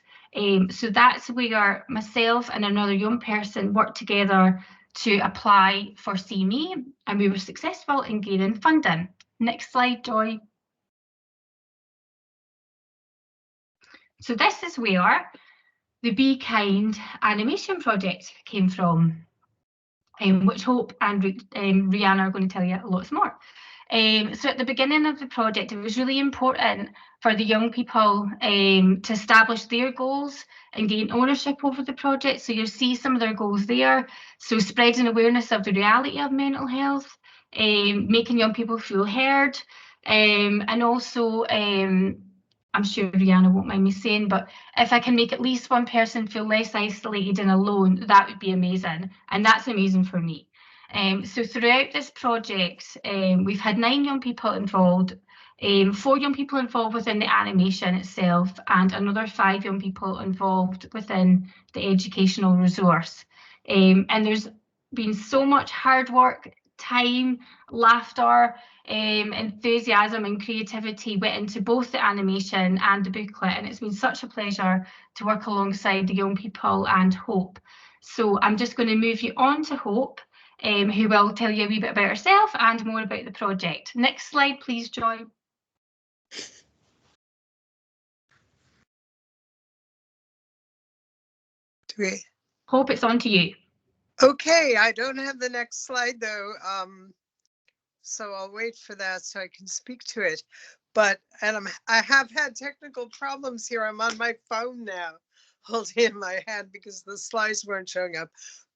So that's where myself and another young person worked together to apply for CME, and we were successful in gaining funding. Next slide, Joy. So this is where the Be Kind animation project came from, which Hope and Rihanna are going to tell you lots more. So at the beginning of the project, it was really important for the young people to establish their goals and gain ownership over the project. So you'll see some of their goals there. So spreading awareness of the reality of mental health, making young people feel heard, and also I'm sure Rihanna won't mind me saying, but if I can make at least one person feel less isolated and alone, that would be amazing. And that's amazing for me. So throughout this project, we've had 9 young people involved, 4 young people involved within the animation itself, and another 5 young people involved within the educational resource. And there's been so much hard work, time, laughter, enthusiasm and creativity went into both the animation and the booklet, and it's been such a pleasure to work alongside the young people and Hope. So I'm just going to move you on to Hope, who will tell you a wee bit about herself and more about the project. Next slide, please, Joy. Great. Hope, it's on to you. Okay, I don't have the next slide though, so I'll wait for that so I can speak to it. But I have had technical problems here. I'm on my phone now, holding it in my hand because the slides weren't showing up.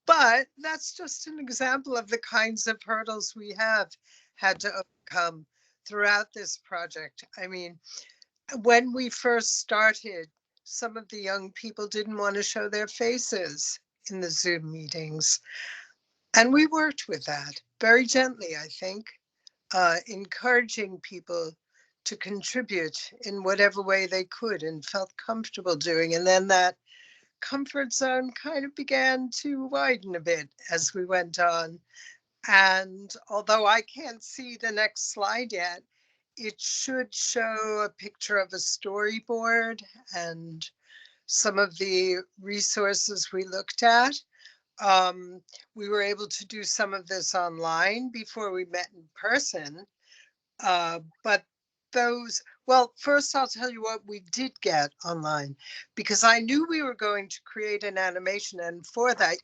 But that's just an example of the kinds of hurdles we have had to overcome throughout this project. I mean, when we first started, some of the young people didn't want to show their faces in the Zoom meetings. And we worked with that, very gently, I think, encouraging people to contribute in whatever way they could and felt comfortable doing. And then that comfort zone kind of began to widen a bit as we went on. And although I can't see the next slide yet, it should show a picture of a storyboard and some of the resources we looked at. We were able to do some of this online before we met in person. But those, well, first I'll tell you what we did get online, because I knew we were going to create an animation, and for that,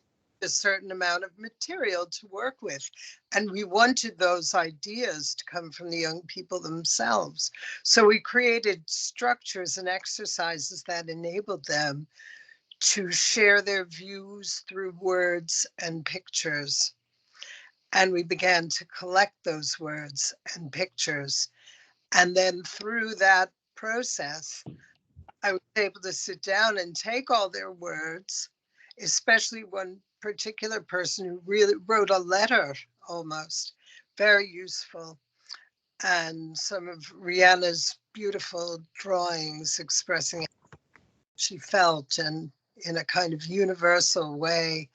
a certain amount of material to work with. And we wanted those ideas to come from the young people themselves. So we created structures and exercises that enabled them to share their views through words and pictures. And we began to collect those words and pictures. And then through that process, I was able to sit down and take all their words, especially one particular person who really wrote a letter almost, very useful. And some of Rihanna's beautiful drawings expressing how she felt and in a kind of universal way.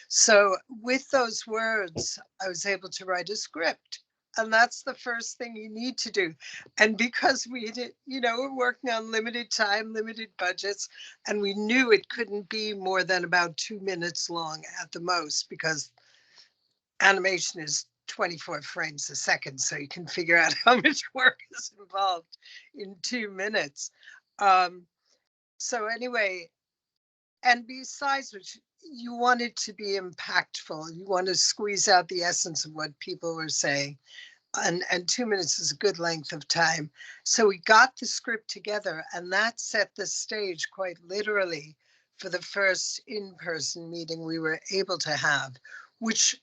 So with those words, I was able to write a script. And that's the first thing you need to do. And because we did, you know, we're working on limited time, limited budgets, and we knew it couldn't be more than about 2 minutes long at the most, because animation is 24 frames a second. So you can figure out how much work is involved in 2 minutes. So anyway, and besides which, you want it to be impactful. You want to squeeze out the essence of what people were saying. And 2 minutes is a good length of time. So we got the script together, and that set the stage quite literally for the first in-person meeting we were able to have, which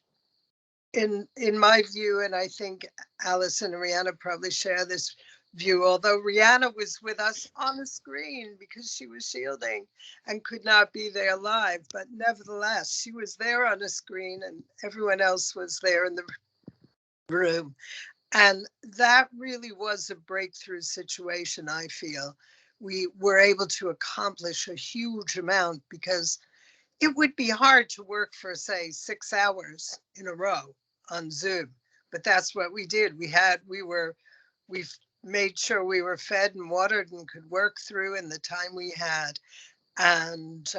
in my view, and I think Alice and Rihanna probably share this view, although Rihanna was with us on the screen because she was shielding and could not be there live, but nevertheless, she was there on a screen and everyone else was there in the room. And that really was a breakthrough situation, I feel. We were able to accomplish a huge amount because it would be hard to work for, say, 6 hours in a row on Zoom, but that's what we did. We've made sure we were fed and watered and could work through in the time we had. And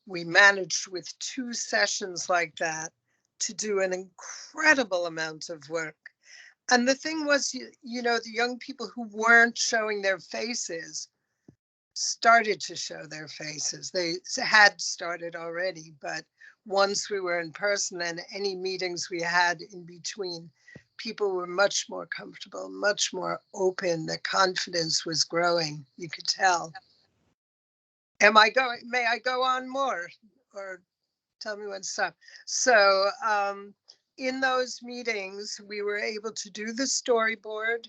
we managed with 2 sessions like that to do an incredible amount of work. And the thing was, you know, the young people who weren't showing their faces started to show their faces. They had started already, but once we were in person and any meetings we had in between, people were much more comfortable, much more open. The confidence was growing, you could tell. May I go on more, or tell me when to stop? So in those meetings, we were able to do the storyboard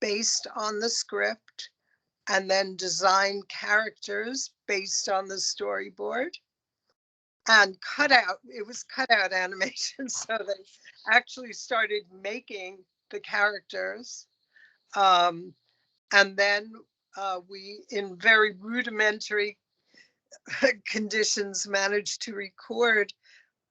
based on the script, and then design characters based on the storyboard, and it was cutout animation. So they actually started making the characters. And then we, in very rudimentary conditions, managed to record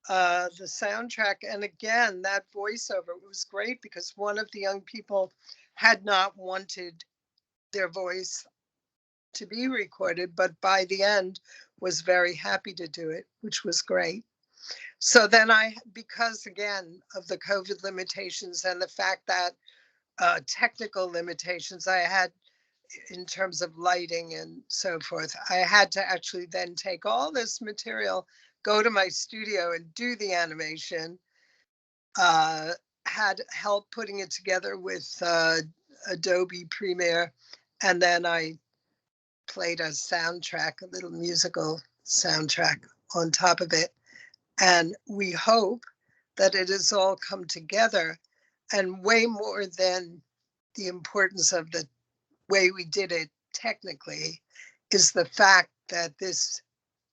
the soundtrack. And again, that voiceover was great because one of the young people had not wanted their voice to be recorded, but by the end was very happy to do it, which was great. So then because again of the COVID limitations and the fact that technical limitations I had in terms of lighting and so forth, I had to actually then take all this material, go to my studio and do the animation. Had help putting it together with Adobe Premiere, and then I played a soundtrack, a little musical soundtrack on top of it. And we hope that it has all come together, and way more than the importance of the way we did it technically is the fact that this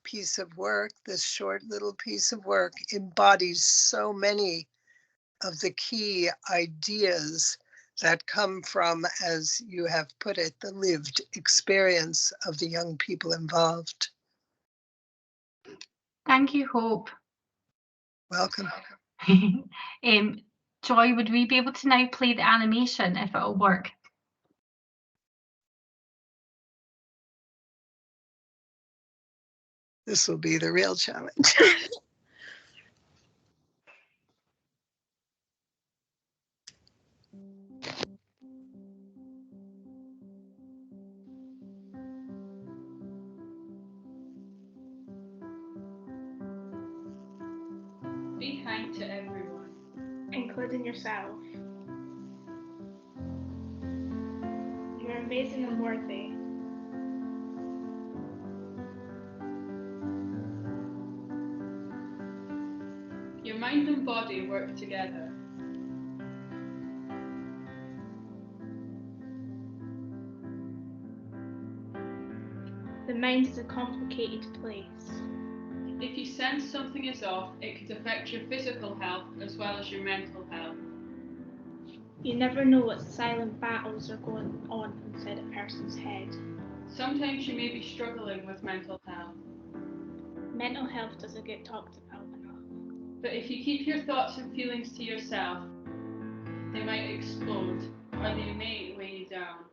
piece of work, this short little piece of work, embodies so many of the key ideas that come from, as you have put it, the lived experience of the young people involved. Thank you, Hope. Welcome. Joy, would we be able to now play the animation if it'll work? This will be the real challenge. Be kind to everyone, including yourself. You're amazing and worthy. Your mind and body work together. The mind is a complicated place. If you sense something is off, it could affect your physical health as well as your mental health. You never know what silent battles are going on inside a person's head. Sometimes you may be struggling with mental health. Mental health doesn't get talked about enough. But if you keep your thoughts and feelings to yourself, they might explode, or they may weigh you down.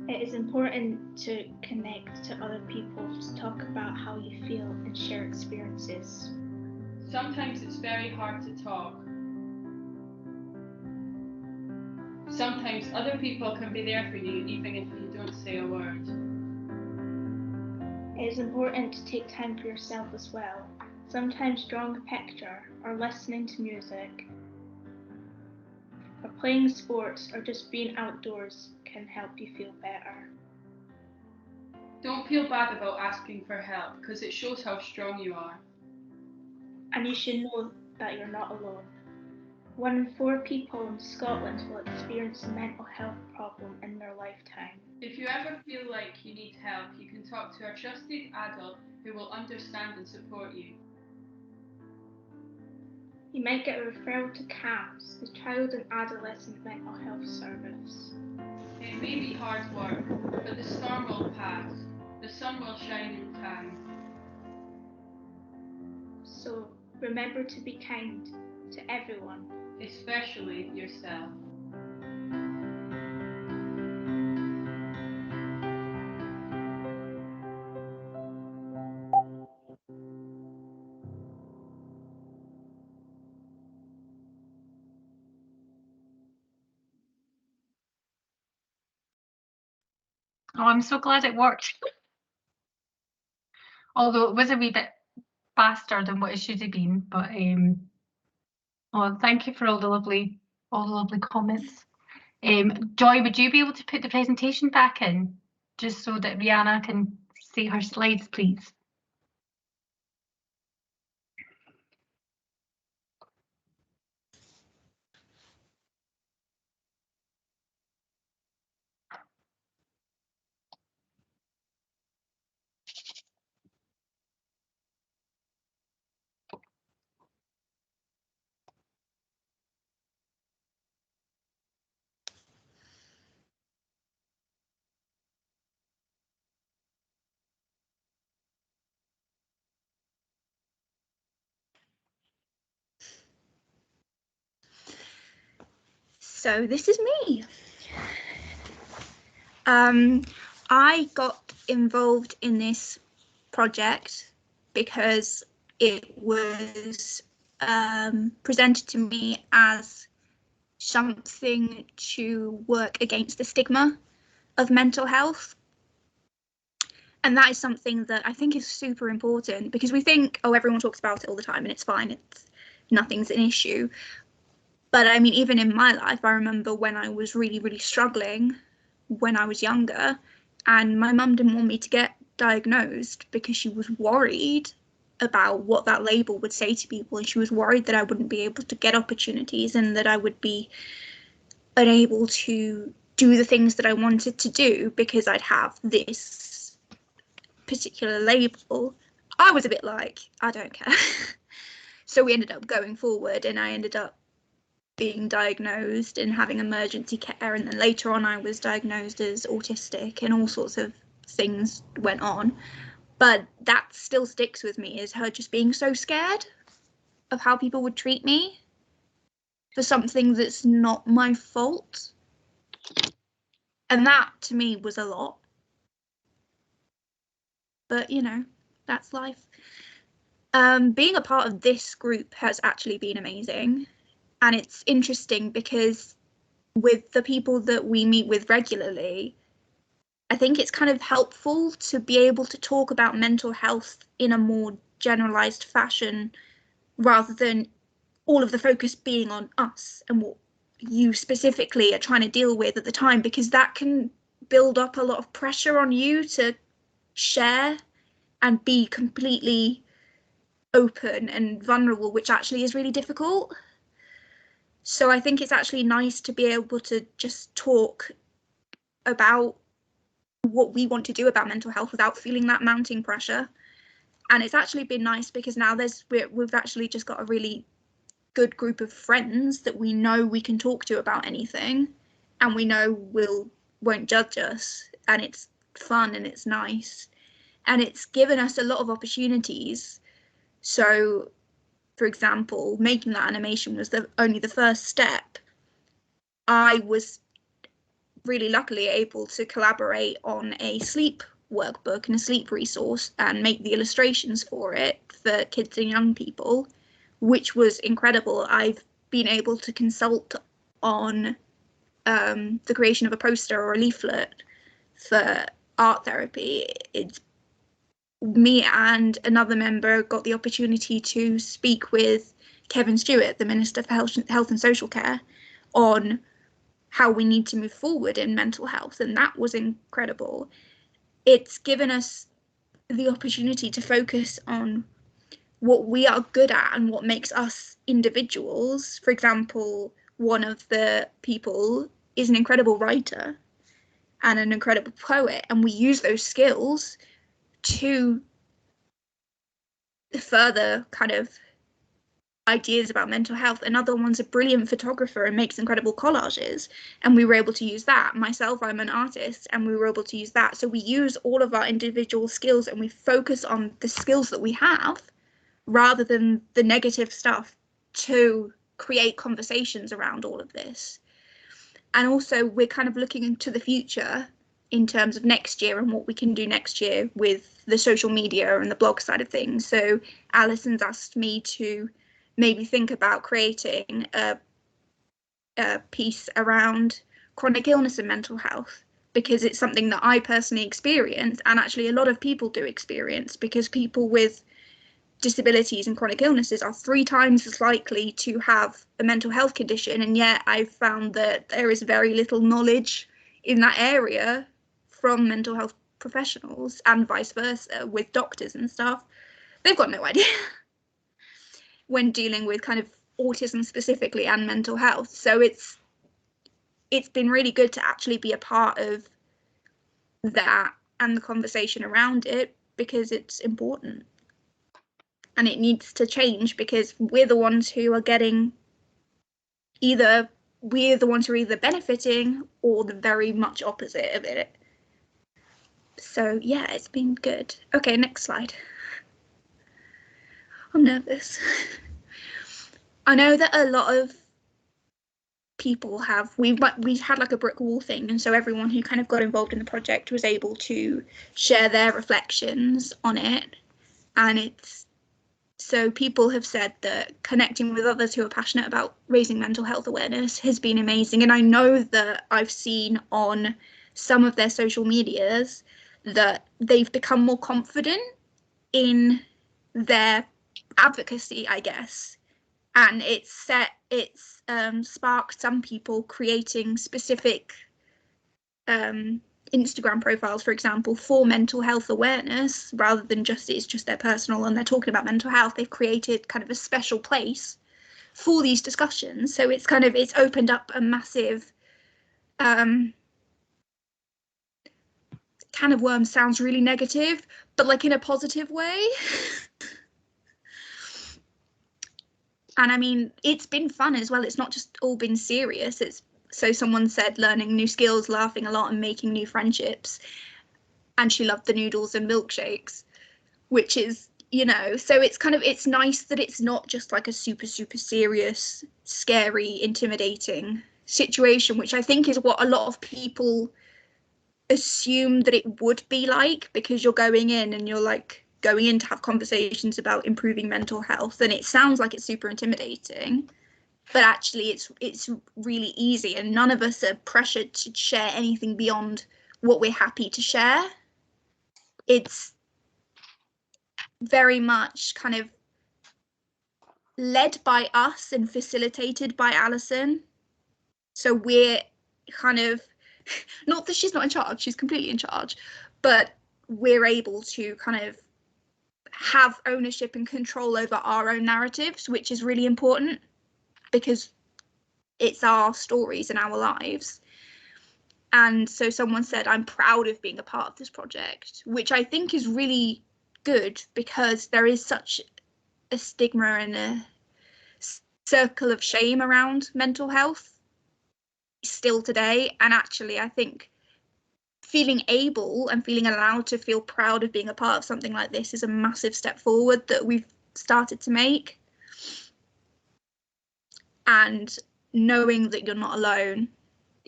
It is important to connect to other people, to talk about how you feel and share experiences. Sometimes it's very hard to talk. Sometimes other people can be there for you even if you don't say a word. It is important to take time for yourself as well. Sometimes drawing a picture or listening to music or playing sports or just being outdoors can help you feel better. Don't feel bad about asking for help because it shows how strong you are. And you should know that you're not alone. 1 in 4 people in Scotland will experience a mental health problem in their lifetime. If you ever feel like you need help, you can talk to a trusted adult who will understand and support you. You might get a referral to CAMHS, the Child and Adolescent Mental Health Service. It may be hard work, but the storm will pass. The sun will shine in time. So remember to be kind to everyone, especially yourself. Oh, I'm so glad it worked. Although it was a wee bit faster than what it should have been, but oh, thank you for all the lovely comments. Joy, would you be able to put the presentation back in, just so that Rihanna can see her slides, please? So this is me. I got involved in this project because it was presented to me as something to work against the stigma of mental health. And that is something that I think is super important, because we think, oh, everyone talks about it all the time and it's fine, nothing's an issue. But I mean, even in my life, I remember when I was really, really struggling when I was younger, and my mum didn't want me to get diagnosed because she was worried about what that label would say to people, and she was worried that I wouldn't be able to get opportunities and that I would be unable to do the things that I wanted to do because I'd have this particular label. I was a bit like, I don't care. So we ended up going forward, and I ended up being diagnosed and having emergency care, and then later on I was diagnosed as autistic, and all sorts of things went on. But that still sticks with me, is her just being so scared of how people would treat me for something that's not my fault. And that to me was a lot. But you know, that's life. Being a part of this group has actually been amazing. And it's interesting because with the people that we meet with regularly, I think it's kind of helpful to be able to talk about mental health in a more generalized fashion, rather than all of the focus being on us and what you specifically are trying to deal with at the time, because that can build up a lot of pressure on you to share and be completely open and vulnerable, which actually is really difficult. So I think it's actually nice to be able to just talk about what we want to do about mental health without feeling that mounting pressure. And it's actually been nice because now we've actually just got a really good group of friends that we know we can talk to about anything, and we know won't judge us, and it's fun and it's nice, and it's given us a lot of opportunities. So for example, making that animation was only the first step. I was really luckily able to collaborate on a sleep workbook and a sleep resource and make the illustrations for it for kids and young people, which was incredible. I've been able to consult on the creation of a poster or a leaflet for art therapy. It's me and another member got the opportunity to speak with Kevin Stewart, the Minister for Health and Social Care, on how we need to move forward in mental health, and that was incredible. It's given us the opportunity to focus on what we are good at and what makes us individuals. For example, one of the people is an incredible writer and an incredible poet, and we use those skills to further kind of ideas about mental health. Another one's a brilliant photographer and makes incredible collages, and we were able to use that. Myself, I'm an artist, and we were able to use that. So we use all of our individual skills and we focus on the skills that we have rather than the negative stuff to create conversations around all of this. And also we're kind of looking into the future in terms of next year and what we can do next year with the social media and the blog side of things. So Alison's asked me to maybe think about creating a piece around chronic illness and mental health, because it's something that I personally experience, and actually a lot of people do experience, because people with disabilities and chronic illnesses are 3 times as likely to have a mental health condition, and yet I've found that there is very little knowledge in that area from mental health professionals, and vice versa with doctors and stuff. They've got no idea when dealing with kind of autism specifically and mental health. So it's been really good to actually be a part of that and the conversation around it, because it's important and it needs to change, because we're the ones who are getting either benefiting or the very much opposite of it. So yeah, it's been good. Okay, next slide. I'm nervous. I know that a lot of people we've had like a brick wall thing, and so everyone who kind of got involved in the project was able to share their reflections on it. And so people have said that connecting with others who are passionate about raising mental health awareness has been amazing. And I know that I've seen on some of their social medias that they've become more confident in their advocacy, I guess. And it's sparked some people creating specific Instagram profiles, for example, for mental health awareness, rather than it's just their personal and they're talking about mental health. They've created kind of a special place for these discussions. So it's opened up a massive can of worms. Sounds really negative, but like in a positive way. And I mean, it's been fun as well. It's not just all been serious. So someone said learning new skills, laughing a lot and making new friendships. And she loved the noodles and milkshakes, which is, you know, so it's nice that it's not just like a super serious, scary, intimidating situation, which I think is what a lot of people assume that it would be like, because you're going in and you're like going in to have conversations about improving mental health, and it sounds like it's super intimidating, but actually it's really easy, and none of us are pressured to share anything beyond what we're happy to share. It's very much kind of led by us and facilitated by Alison. So we're kind of, not that she's not in charge, she's completely in charge, but we're able to kind of have ownership and control over our own narratives, which is really important because it's our stories and our lives. And so someone said, I'm proud of being a part of this project, which I think is really good, because there is such a stigma and a circle of shame around mental health still today. And actually, I think feeling able and feeling allowed to feel proud of being a part of something like this is a massive step forward that we've started to make. And knowing that you're not alone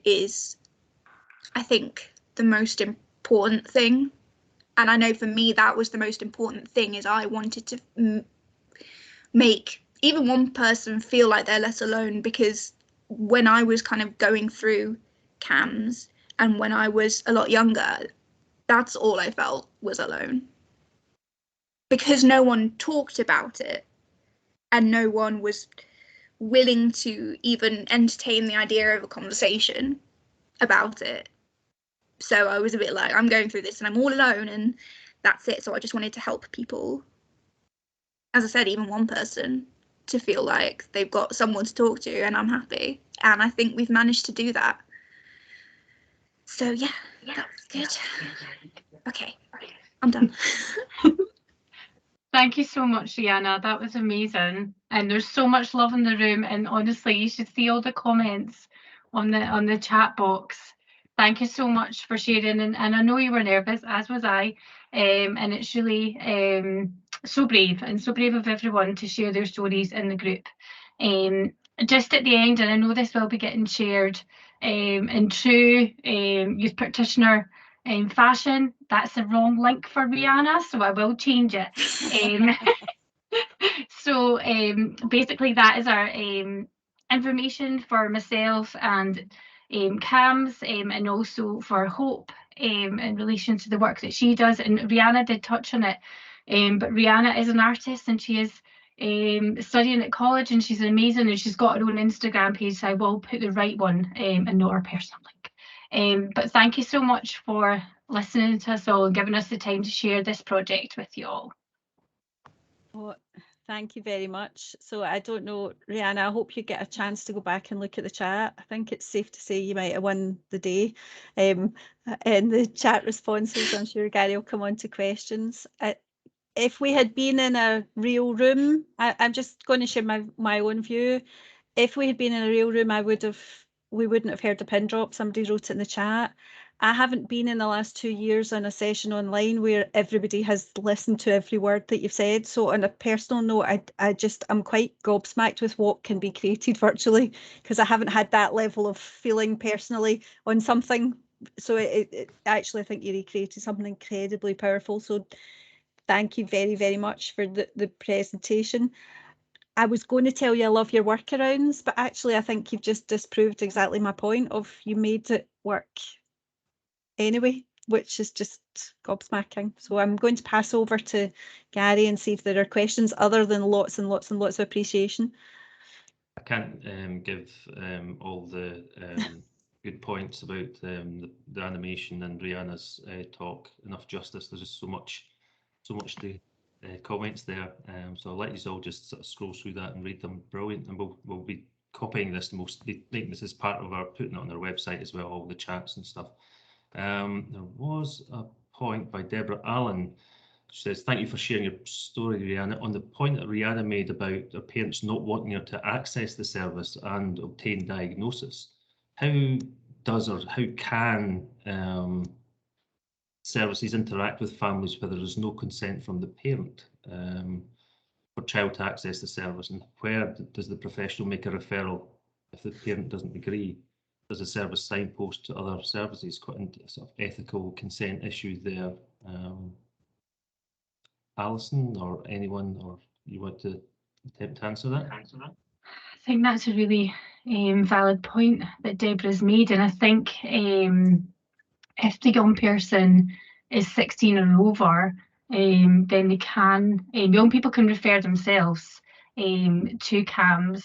is, I think, the most important thing. And I know for me, that was the most important thing, is I wanted to make even one person feel like they're less alone, because when I was kind of going through CAMHS and when I was a lot younger, that's all I felt, was alone. Because no one talked about it and no one was willing to even entertain the idea of a conversation about it. So I was a bit like, I'm going through this and I'm all alone and that's it. So I just wanted to help people, as I said, even one person, to feel like they've got someone to talk to, and I'm happy. And I think we've managed to do that. So yeah, that's good. Okay, I'm done. Thank you so much, Rihanna. That was amazing. And there's so much love in the room. And honestly, you should see all the comments on the chat box. Thank you so much for sharing. And I know you were nervous, as was I. And it's really so brave, and so brave of everyone to share their stories in the group. Just at the end, and I know this will be getting shared in true youth practitioner fashion, that's the wrong link for Rihanna, so I will change it. So basically that is our information for myself and CAMHS, and also for Hope in relation to the work that she does. And Rihanna did touch on it, but Rihanna is an artist and she is studying at college, and she's amazing, and she's got her own Instagram page, so I will put the right one and not her personal link. But thank you so much for listening to us all and giving us the time to share this project with you all. Well, thank you very much. So I don't know, Rihanna, I hope you get a chance to go back and look at the chat. I think it's safe to say you might have won the day. In the chat responses, I'm sure Gary will come on to questions. If we had been in a real room, I'm just going to share my own view. If we had been in a real room, we wouldn't have heard a pin drop. Somebody wrote it in the chat. I haven't been in the last 2 years on a session online where everybody has listened to every word that you've said. So on a personal note, I'm quite gobsmacked with what can be created virtually, because I haven't had that level of feeling personally on something. So it actually, I think you recreated something incredibly powerful. So thank you very, very much for the presentation. I was going to tell you I love your workarounds, but actually I think you've just disproved exactly my point of you made it work anyway, which is just gobsmacking. So I'm going to pass over to Gary and see if there are questions other than lots and lots and lots of appreciation. I can't give all the good points about the animation and Rihanna's talk enough justice. There's just so much the comments there. So I'll let you all just sort of scroll through that and read them. Brilliant. And we'll be copying this, and we'll be making this as part of our putting it on our website as well, all the chats and stuff. There was a point by Deborah Allen She says, thank you for sharing your story, Rihanna. On the point that Rihanna made about her parents not wanting her to access the service and obtain diagnosis, how does or how can services interact with families where there is no consent from the parent for child to access the service, and where does the professional make a referral if the parent doesn't agree? Does the service signpost to other services? Quite sort of ethical consent issues there. Alison or anyone, or you want to attempt to answer that? I think that's a really valid point that Deborah's made, and I think if the young person is 16 or over, then they can, young people can refer themselves to CAMHS,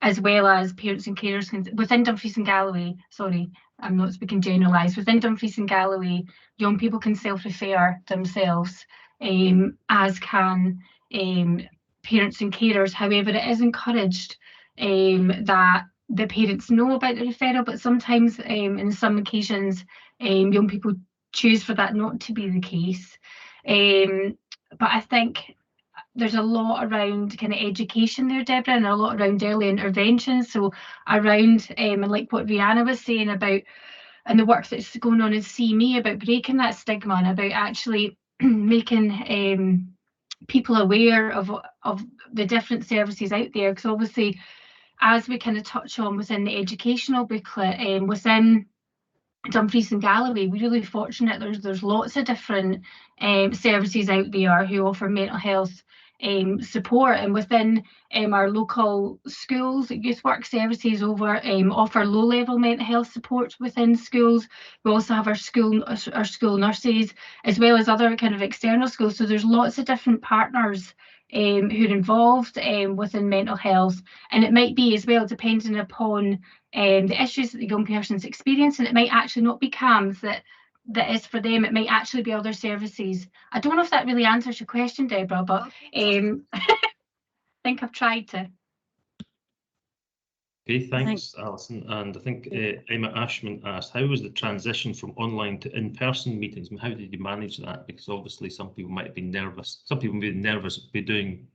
as well as parents and carers can, within Dumfries and Galloway, sorry, I'm not speaking generalised, within Dumfries and Galloway, young people can self-refer themselves, as can parents and carers. However, it is encouraged that the parents know about the referral, but sometimes in some occasions young people choose for that not to be the case. But I think there's a lot around kind of education there, Deborah, and a lot around early intervention. So around, and like what Rihanna was saying about, and the work that's going on in CME about breaking that stigma and about actually making people aware of the different services out there, because obviously, as we kind of touch on within the educational booklet, within Dumfries and Galloway, we're really fortunate. There's lots of different services out there who offer mental health support, and within our local schools, youth work services offer low-level mental health support within schools. We also have our school nurses, as well as other kind of external schools. So there's lots of different partners who are involved within mental health, and it might be as well depending upon the issues that the young person's experiencing. It might actually not be CAMHS that is for them. It might actually be other services. I don't know if that really answers your question, Deborah, but I think I've tried to. Okay, thanks, Alison. And I think Emma Ashman asked, how was the transition from online to in-person meetings? And how did you manage that? Because obviously some people might have been nervous. Some people may be nervous be doing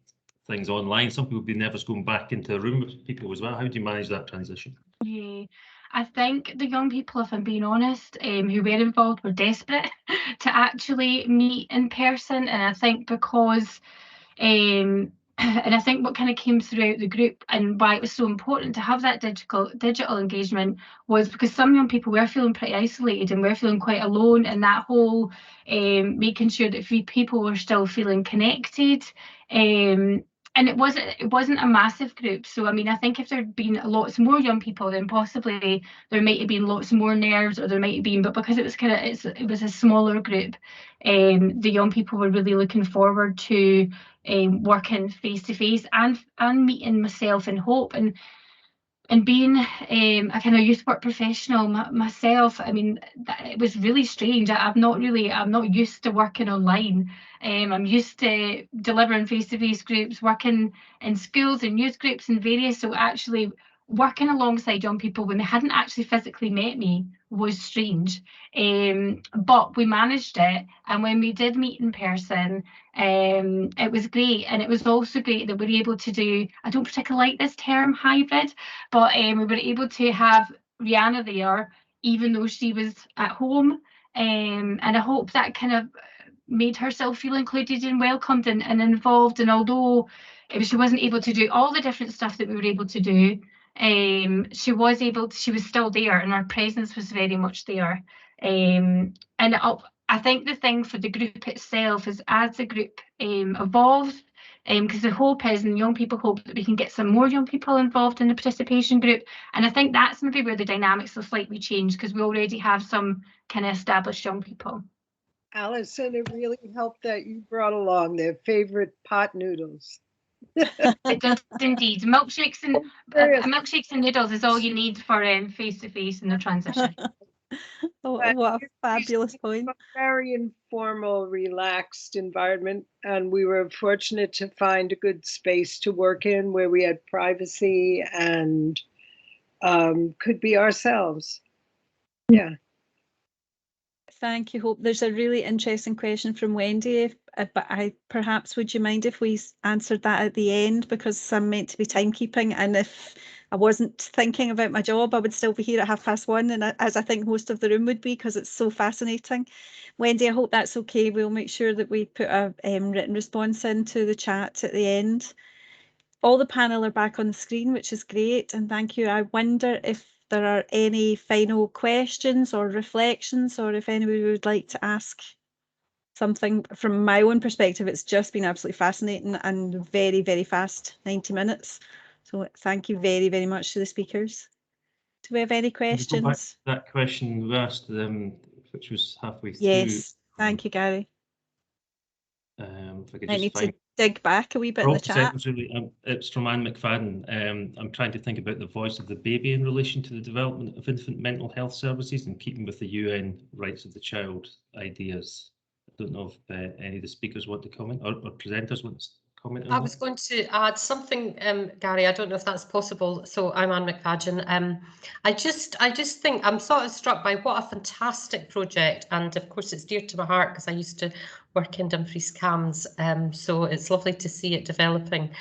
things online. Some people would be nervous going back into a room with people as well. How do you manage that transition? Yeah, I think the young people, if I'm being honest, who were involved were desperate to actually meet in person. And I think because, and I think what kind of came throughout the group and why it was so important to have that digital engagement was because some young people were feeling pretty isolated and were feeling quite alone, and that whole making sure that people were still feeling connected. And it wasn't a massive group. So I mean, I think if there'd been lots more young people, then possibly there might have been lots more nerves, or there might have been, but because it was a smaller group, the young people were really looking forward to working face to face and meeting myself and Hope, and being a kind of youth work professional myself. I mean, it was really strange. I'm not used to working online. I'm used to delivering face-to-face groups, working in schools and youth groups and various. So actually working alongside young people when they hadn't actually physically met me was strange. But we managed it, and when we did meet in person, it was great. And it was also great that we were able to do, I don't particularly like this term hybrid, but we were able to have Rihanna there even though she was at home, and I hope that kind of made herself feel included and welcomed and involved. And although she wasn't able to do all the different stuff that we were able to do, she was still there, and her presence was very much there. And I think the thing for the group itself is, as the group evolves, because the hope is, and young people hope, that we can get some more young people involved in the participation group. And I think that's maybe where the dynamics will slightly change, because we already have some kind of established young people. Alison, it really helped that you brought along their favorite pot noodles. It does indeed. Milkshakes and noodles is all you need for face-to-face in the transition. Oh, what a fabulous point. A very informal, relaxed environment, and we were fortunate to find a good space to work in where we had privacy and could be ourselves. Yeah. Thank you, Hope. There's a really interesting question from Wendy, but perhaps would you mind if we answered that at the end, because I'm meant to be timekeeping, and if I wasn't thinking about my job, I would still be here at 1:30, and as I think most of the room would be, because it's so fascinating. Wendy, I hope that's okay. We'll make sure that we put a written response into the chat at the end. All the panel are back on the screen, which is great, and thank you. I wonder if there are any final questions or reflections, or if anybody would like to ask something. From my own perspective, it's just been absolutely fascinating and very, very fast 90 minutes. So thank you very, very much to the speakers. Do we have any questions? Go back to that question we asked, which was halfway through. Yes, thank you, Gary. If I could I just need find to dig back a wee bit in the chat. It's from Anne McFadden. I'm trying to think about the voice of the baby in relation to the development of infant mental health services and keeping with the UN rights of the child ideas. I don't know if any of the speakers want to comment, or presenters want to comment on that. I was going to add something, Gary. I don't know if that's possible. So I'm Anne McFadden. I just think I'm sort of struck by what a fantastic project, and of course it's dear to my heart because I used to work in Dumfries CAMHS. So it's lovely to see it developing.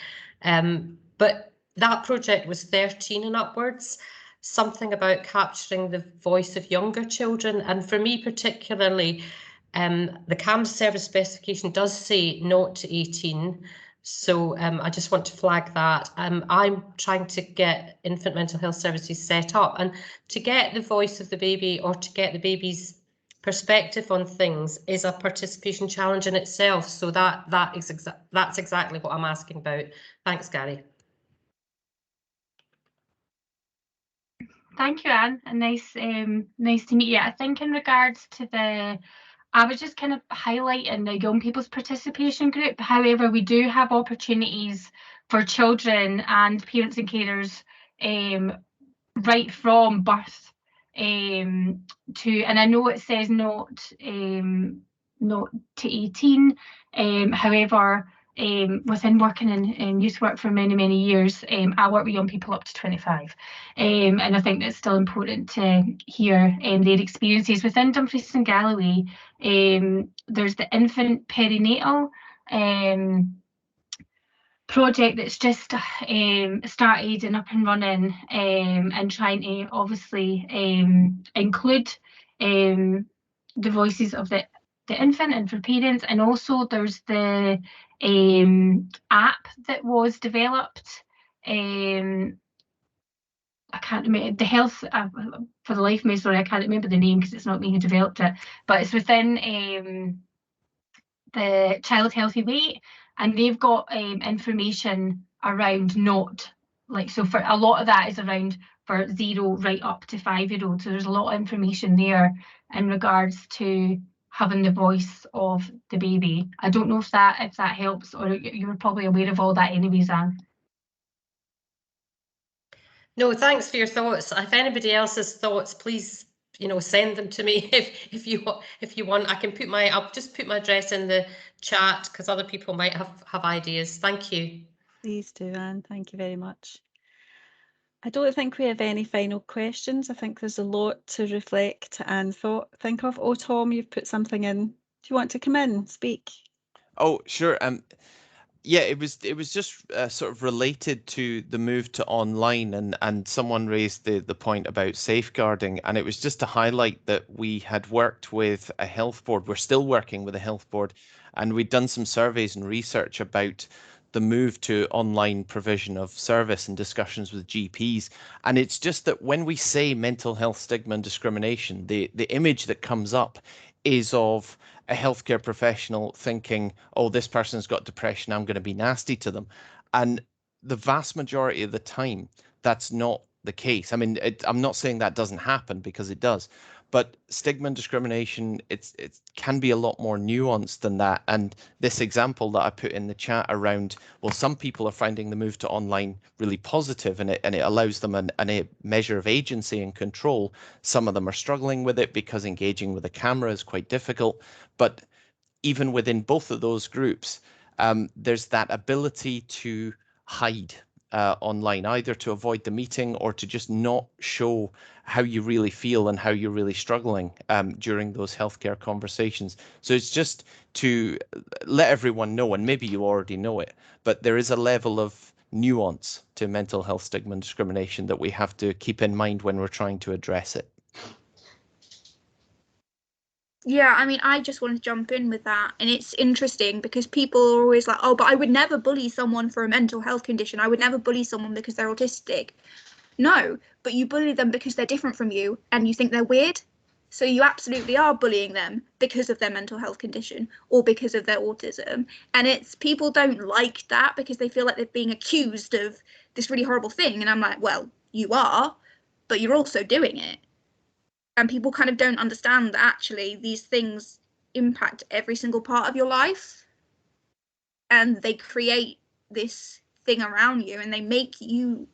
But that project was 13 and upwards. Something about capturing the voice of younger children, and for me particularly, the CAMHS service specification does say 0 to 18. So I just want to flag that. I'm trying to get infant mental health services set up, and to get the voice of the baby, or to get the baby's perspective on things, is a participation challenge in itself. So that's exactly what I'm asking about. Thanks, Gary. Thank you, Anne, and nice to meet you. I think in regards to I was just kind of highlighting the young people's participation group. However, we do have opportunities for children and parents and carers right from birth to, and I know it says not to 18. However, within working in youth work for many, many years, I work with young people up to 25. And I think it's still important to hear their experiences. Within Dumfries and Galloway, there's the infant perinatal project that's just started and up and running, and trying to obviously include the voices of the infant and for parents. And also there's the app that was developed. I can't remember the health, for the life of me, sorry, I can't remember the name because it's not me who developed it, but it's within the Child Healthy Weight, and they've got information around not, like, so for a lot of that is around for 0 right up to 5-year-olds. So there's a lot of information there in regards to having the voice of the baby. I don't know if that helps, or you're probably aware of all that anyways, Anne. No, thanks for your thoughts. If anybody else has thoughts, please, send them to me if you want. I'll just put my address in the chat because other people might have ideas. Thank you. Please do, Anne. Thank you very much. I don't think we have any final questions. I think there's a lot to reflect and think of. Oh, Tom, you've put something in. Do you want to come in, speak? Oh, sure. Yeah, it was just sort of related to the move to online, and someone raised the point about safeguarding, and it was just to highlight that we had worked with a health board. We're still working with a health board, and we'd done some surveys and research about the move to online provision of service and discussions with GPs. And it's just that when we say mental health stigma and discrimination, the image that comes up is of a healthcare professional thinking, oh, this person's got depression, I'm going to be nasty to them. And the vast majority of the time, that's not the case. I mean, I'm not saying that doesn't happen, because it does. But stigma and discrimination, it can be a lot more nuanced than that. And this example that I put in the chat around, well, some people are finding the move to online really positive, and it allows them a measure of agency and control. Some of them are struggling with it because engaging with a camera is quite difficult. But even within both of those groups, there's that ability to hide online, either to avoid the meeting or to just not show how you really feel and how you're really struggling during those healthcare conversations. So it's just to let everyone know, and maybe you already know it, but there is a level of nuance to mental health stigma and discrimination that we have to keep in mind when we're trying to address it. Yeah, I mean, I just want to jump in with that. And it's interesting because people are always like, oh, but I would never bully someone for a mental health condition. I would never bully someone because they're autistic. No, but you bully them because they're different from you and you think they're weird. So you absolutely are bullying them because of their mental health condition or because of their autism. And it's people don't like that because they feel like they're being accused of this really horrible thing. And I'm like, well, you are, but you're also doing it. And people kind of don't understand that actually these things impact every single part of your life. And they create this thing around you and they make you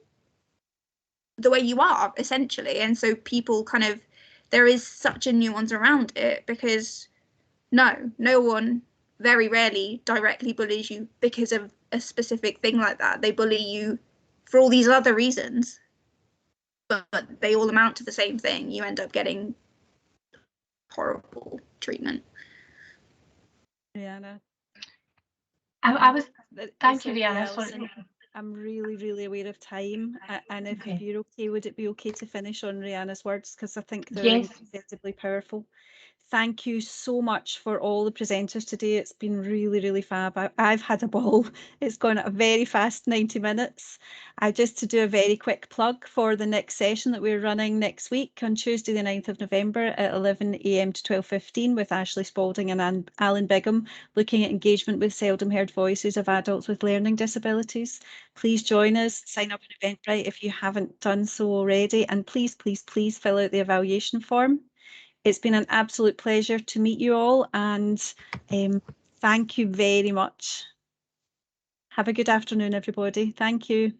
the way you are, essentially. And so people kind of, there is such a nuance around it because no one very rarely directly bullies you because of a specific thing like that. They bully you for all these other reasons, but they all amount to the same thing. You end up getting horrible treatment. Rihanna. I was, thank It's you, okay, Rihanna. Alison. I'm really aware of time, and if Okay. you're okay, would it be okay to finish on Rihanna's words, because I think they're Yes. incredibly powerful. Thank you so much for all the presenters today. It's been really fab. I've had a ball. It's gone at a very fast 90 minutes. Just to do a very quick plug for the next session that we're running next week on Tuesday the 9th of November at 11 AM to 12:15 with Ashley Spalding and Alan Bigham, looking at engagement with seldom heard voices of adults with learning disabilities. Please join us, sign up on Eventbrite if you haven't done so already, and please fill out the evaluation form. It's been an absolute pleasure to meet you all, and thank you very much. Have a good afternoon, everybody. Thank you.